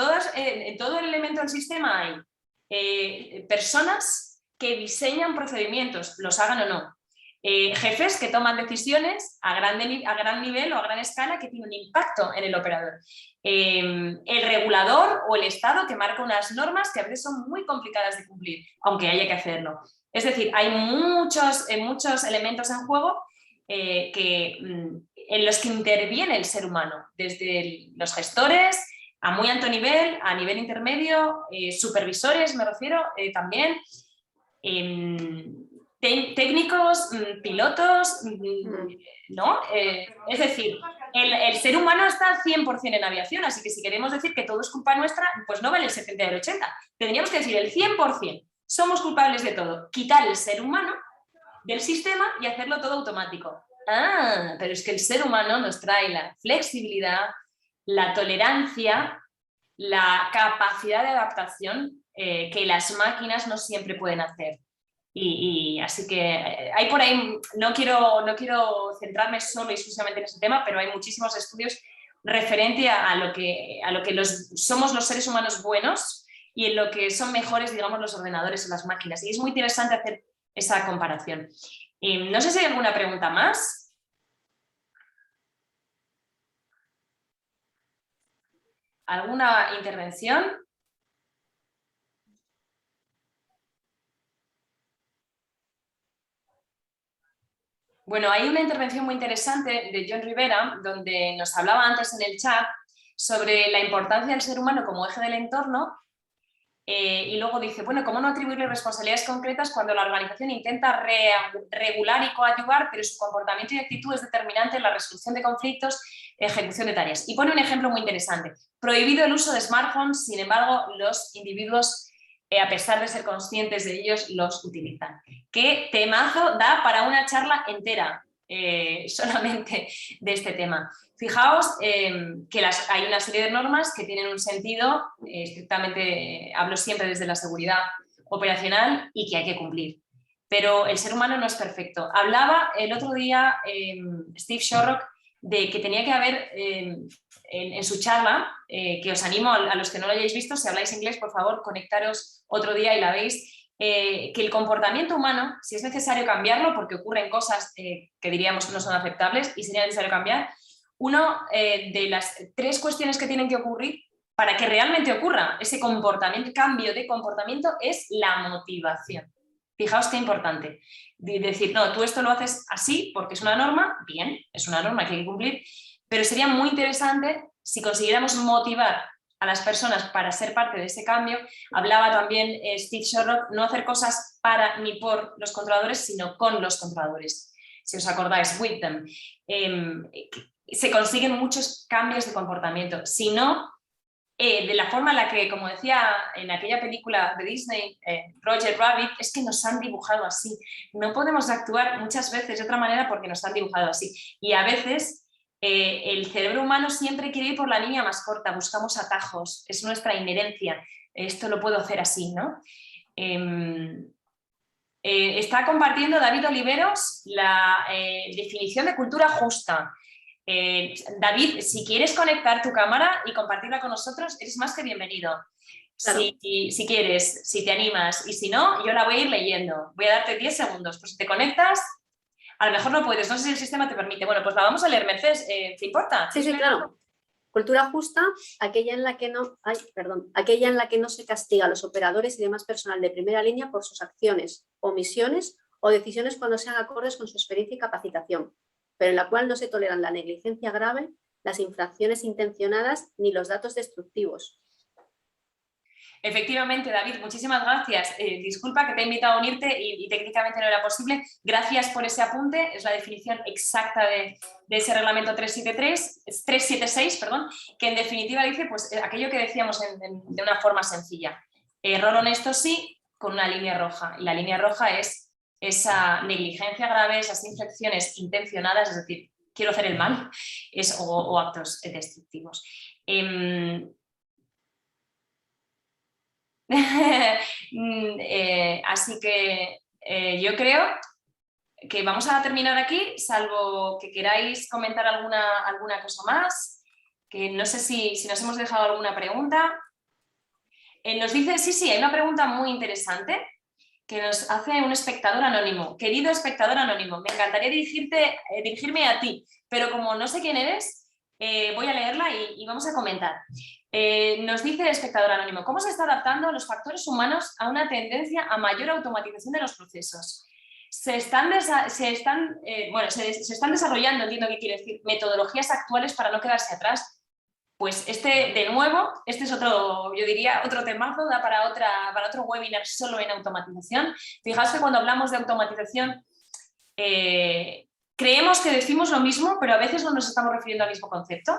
todo el elemento del sistema hay personas que diseñan procedimientos, los hagan o no. Jefes que toman decisiones a gran nivel o a gran escala que tienen un impacto en el operador. El regulador o el Estado que marca unas normas que a veces son muy complicadas de cumplir, aunque haya que hacerlo. Es decir, hay muchos elementos en juego en los que interviene el ser humano, desde los gestores a muy alto nivel, a nivel intermedio, supervisores me refiero también, técnicos, pilotos, ¿no? Es decir, el ser humano está 100% en aviación, así que si queremos decir que todo es culpa nuestra, pues no vale el 70 y el 80. Tendríamos que decir el 100%. Somos culpables de todo. Quitar el ser humano del sistema y hacerlo todo automático. Ah, pero es que el ser humano nos trae la flexibilidad, la tolerancia, la capacidad de adaptación que las máquinas no siempre pueden hacer. Y así que hay por ahí, no quiero centrarme solo y exclusivamente en ese tema, pero hay muchísimos estudios referente a lo que somos los seres humanos buenos y en lo que son mejores, digamos, los ordenadores o las máquinas. Y es muy interesante hacer esa comparación. No sé si hay alguna pregunta más. ¿Alguna intervención? Bueno, hay una intervención muy interesante de John Rivera, donde nos hablaba antes en el chat sobre la importancia del ser humano como eje del entorno. Y luego dice, bueno, ¿cómo no atribuirle responsabilidades concretas cuando la organización intenta regular y coadyuvar, pero su comportamiento y actitud es determinante en la resolución de conflictos, ejecución de tareas? Y pone un ejemplo muy interesante. Prohibido el uso de smartphones, sin embargo, los individuos, a pesar de ser conscientes de ellos, los utilizan. ¿Qué temazo da para una charla entera solamente de este tema? Fijaos que hay una serie de normas que tienen un sentido, estrictamente, hablo siempre desde la seguridad operacional, y que hay que cumplir. Pero el ser humano no es perfecto. Hablaba el otro día Steve Shorrock de que tenía que haber en su charla, que os animo a los que no lo hayáis visto, si habláis inglés, por favor, conectaros otro día y la veis, que el comportamiento humano, si es necesario cambiarlo, porque ocurren cosas que diríamos no son aceptables y sería necesario cambiar, una de las 3 cuestiones que tienen que ocurrir para que realmente ocurra ese comportamiento, cambio de comportamiento, es la motivación. Fijaos qué importante. Decir, no, tú esto lo haces así porque es una norma, bien, es una norma que hay que cumplir, pero sería muy interesante si consiguiéramos motivar a las personas para ser parte de ese cambio. Hablaba también Steve Shorrock, no hacer cosas para ni por los controladores, sino con los controladores. Si os acordáis, with them. Se consiguen muchos cambios de comportamiento. Si no, de la forma en la que, como decía en aquella película de Disney, Roger Rabbit, es que nos han dibujado así. No podemos actuar muchas veces de otra manera porque nos han dibujado así. Y a veces el cerebro humano siempre quiere ir por la línea más corta, buscamos atajos, es nuestra inherencia. Esto lo puedo hacer así, ¿no? Está compartiendo David Oliveros la definición de cultura justa. David, si quieres conectar tu cámara y compartirla con nosotros, eres más que bienvenido. Claro. Si quieres, si te animas, y si no, yo la voy a ir leyendo. Voy a darte 10 segundos, pues si te conectas, a lo mejor no puedes, no sé si el sistema te permite. Bueno, pues la vamos a leer, Mercedes, ¿te importa? Sí, sí, claro. Cultura justa, aquella en la que no se castiga a los operadores y demás personal de primera línea por sus acciones, omisiones o decisiones cuando sean acordes con su experiencia y capacitación, pero en la cual no se toleran la negligencia grave, las infracciones intencionadas ni los datos destructivos. Efectivamente, David, muchísimas gracias. Disculpa que te he invitado a unirte y técnicamente no era posible. Gracias por ese apunte. Es la definición exacta de ese reglamento 376, que en definitiva dice pues, aquello que decíamos de una forma sencilla. Error honesto sí, con una línea roja. Y la línea roja es esa negligencia grave, esas infracciones intencionadas, es decir, quiero hacer el mal, o actos destructivos. Así que yo creo que vamos a terminar aquí, salvo que queráis comentar alguna cosa más, que no sé si nos hemos dejado alguna pregunta. Nos dice, sí, hay una pregunta muy interesante que nos hace un espectador anónimo. Querido espectador anónimo, me encantaría dirigirme a ti, pero como no sé quién eres, voy a leerla y vamos a comentar. Nos dice el espectador anónimo, ¿cómo se está adaptando los factores humanos a una tendencia a mayor automatización de los procesos? Se están desarrollando, entiendo qué quiere decir, metodologías actuales para no quedarse atrás. Pues de nuevo, este es otro, yo diría, otro temazo, da para otro webinar solo en automatización. Fijaos que cuando hablamos de automatización, creemos que decimos lo mismo, pero a veces no nos estamos refiriendo al mismo concepto.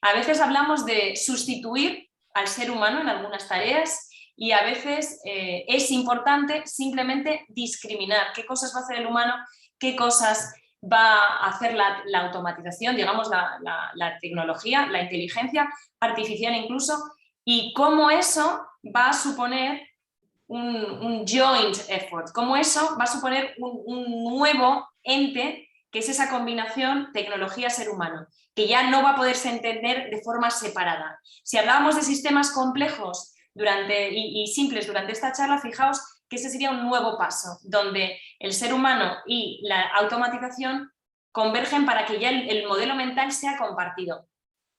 A veces hablamos de sustituir al ser humano en algunas tareas y a veces es importante simplemente discriminar qué cosas va a hacer el humano, qué cosas va a hacer la automatización, digamos la tecnología, la inteligencia artificial incluso, y cómo eso va a suponer un joint effort, cómo eso va a suponer un nuevo ente que es esa combinación tecnología-ser humano, que ya no va a poderse entender de forma separada. Si hablábamos de sistemas complejos y simples durante esta charla, fijaos que ese sería un nuevo paso, donde el ser humano y la automatización convergen para que ya el modelo mental sea compartido.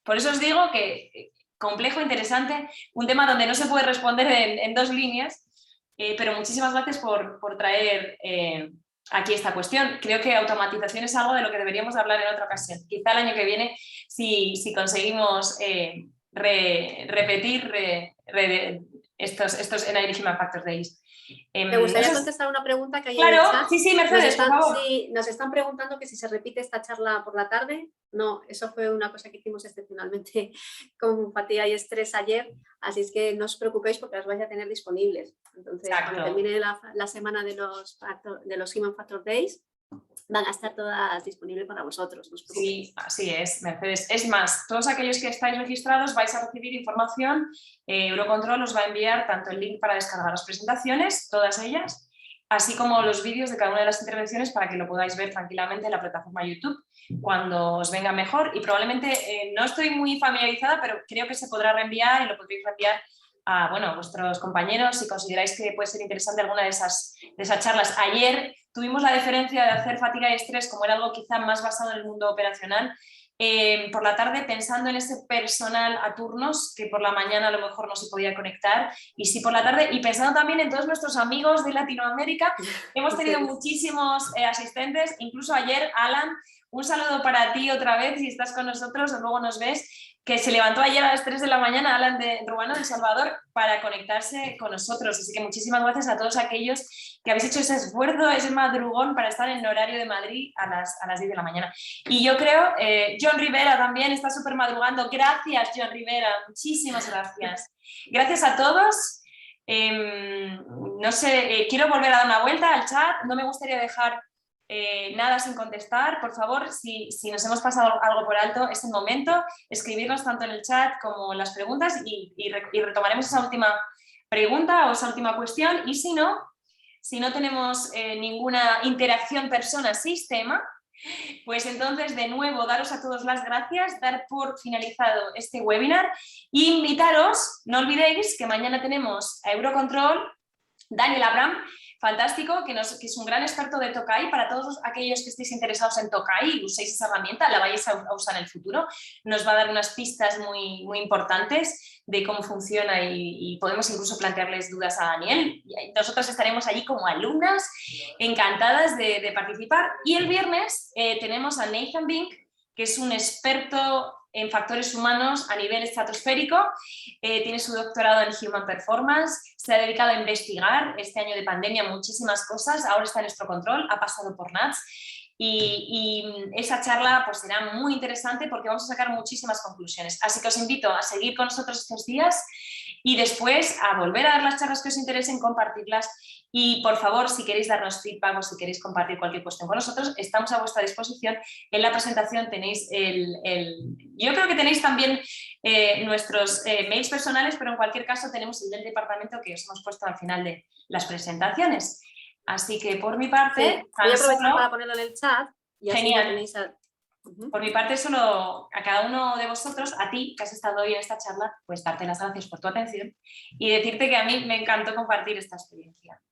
Por eso os digo que complejo, interesante, un tema donde no se puede responder en 2 líneas, pero muchísimas gracias por traer aquí esta cuestión. Creo que automatización es algo de lo que deberíamos hablar en otra ocasión. Quizá el año que viene, si conseguimos repetir estos Energy Human Factor Days. Me gustaría contestar una pregunta que hay en el Claro, chat. sí, Mercedes, por favor. Sí, nos están preguntando que si se repite esta charla por la tarde. No, eso fue una cosa que hicimos excepcionalmente con fatiga y estrés ayer, así es que no os preocupéis porque las vais a tener disponibles. Entonces, cuando termine la semana de los Human Factor Days, van a estar todas disponibles para vosotros. No os preocupéis. Sí, así es, Mercedes. Es más, todos aquellos que estáis registrados vais a recibir información. Eurocontrol os va a enviar tanto el link para descargar las presentaciones, todas ellas, así como los vídeos de cada una de las intervenciones para que lo podáis ver tranquilamente en la plataforma YouTube cuando os venga mejor. Y probablemente, no estoy muy familiarizada, pero creo que se podrá reenviar y lo podréis reenviar a vuestros compañeros si consideráis que puede ser interesante alguna de esas charlas. Ayer tuvimos la diferencia de hacer fatiga y estrés como era algo quizá más basado en el mundo operacional. Por la tarde pensando en ese personal a turnos que por la mañana a lo mejor no se podía conectar y sí por la tarde, y pensando también en todos nuestros amigos de Latinoamérica. Hemos tenido muchísimos asistentes, incluso ayer, Alan, un saludo para ti otra vez si estás con nosotros o luego nos ves, que se levantó ayer a las 3 de la mañana, Alan de Ruano, de El Salvador, para conectarse con nosotros. Así que muchísimas gracias a todos aquellos que habéis hecho ese esfuerzo, ese madrugón para estar en el horario de Madrid a las 10 de la mañana. Y yo creo, John Rivera también está súper madrugando. Gracias, John Rivera, muchísimas gracias. Gracias a todos. No sé, quiero volver a dar una vuelta al chat. No me gustaría dejar nada sin contestar. Por favor, si nos hemos pasado algo por alto, es el momento. Escribirnos tanto en el chat como en las preguntas y retomaremos esa última pregunta o esa última cuestión. Y si no tenemos ninguna interacción persona-sistema, pues entonces de nuevo daros a todos las gracias, dar por finalizado este webinar e invitaros, no olvidéis que mañana tenemos a Eurocontrol, Daniel Abram, fantástico, que es un gran experto de Tokai. Para todos aquellos que estéis interesados en Tokai y uséis esa herramienta, la vais a usar en el futuro. Nos va a dar unas pistas muy, muy importantes de cómo funciona y podemos incluso plantearles dudas a Daniel. Nosotros estaremos allí como alumnas, encantadas de participar. Y el viernes tenemos a Nathan Bink, que es un experto en factores humanos a nivel estratosférico, tiene su doctorado en Human Performance, se ha dedicado a investigar este año de pandemia muchísimas cosas, ahora está en nuestro control, ha pasado por NATS y esa charla pues será muy interesante porque vamos a sacar muchísimas conclusiones. Así que os invito a seguir con nosotros estos días y después a volver a dar las charlas que os interesen, compartirlas. Y por favor, si queréis darnos feedback o si queréis compartir cualquier cuestión con nosotros, estamos a vuestra disposición. En la presentación tenéis yo creo que tenéis también nuestros mails personales, pero en cualquier caso tenemos el del departamento que os hemos puesto al final de las presentaciones. Así que por mi parte... Sí, voy a aprovechar para ponerlo en el chat y así genial. lo tenéis Por mi parte, solo a cada uno de vosotros, a ti que has estado hoy en esta charla, pues darte las gracias por tu atención y decirte que a mí me encantó compartir esta experiencia.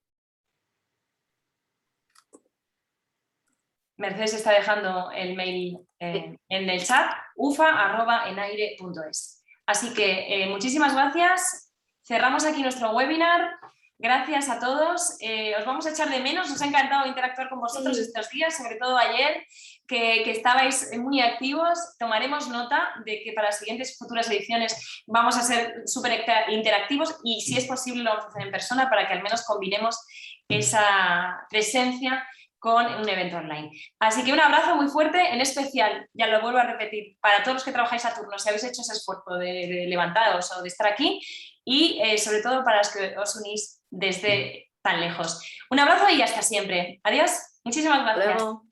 Mercedes está dejando el mail en el chat, ufa@enaire.es. Así que muchísimas gracias. Cerramos aquí nuestro webinar. Gracias a todos. Os vamos a echar de menos. Nos ha encantado interactuar con vosotros estos días, sobre todo ayer, que estabais muy activos. Tomaremos nota de que para las siguientes futuras ediciones vamos a ser súper interactivos y si es posible lo vamos a hacer en persona para que al menos combinemos esa presencia con un evento online. Así que un abrazo muy fuerte, en especial, ya lo vuelvo a repetir, para todos los que trabajáis a turno, si habéis hecho ese esfuerzo de levantaros o de estar aquí y sobre todo para los que os unís desde tan lejos. Un abrazo y hasta siempre. Adiós. Muchísimas gracias. Luego.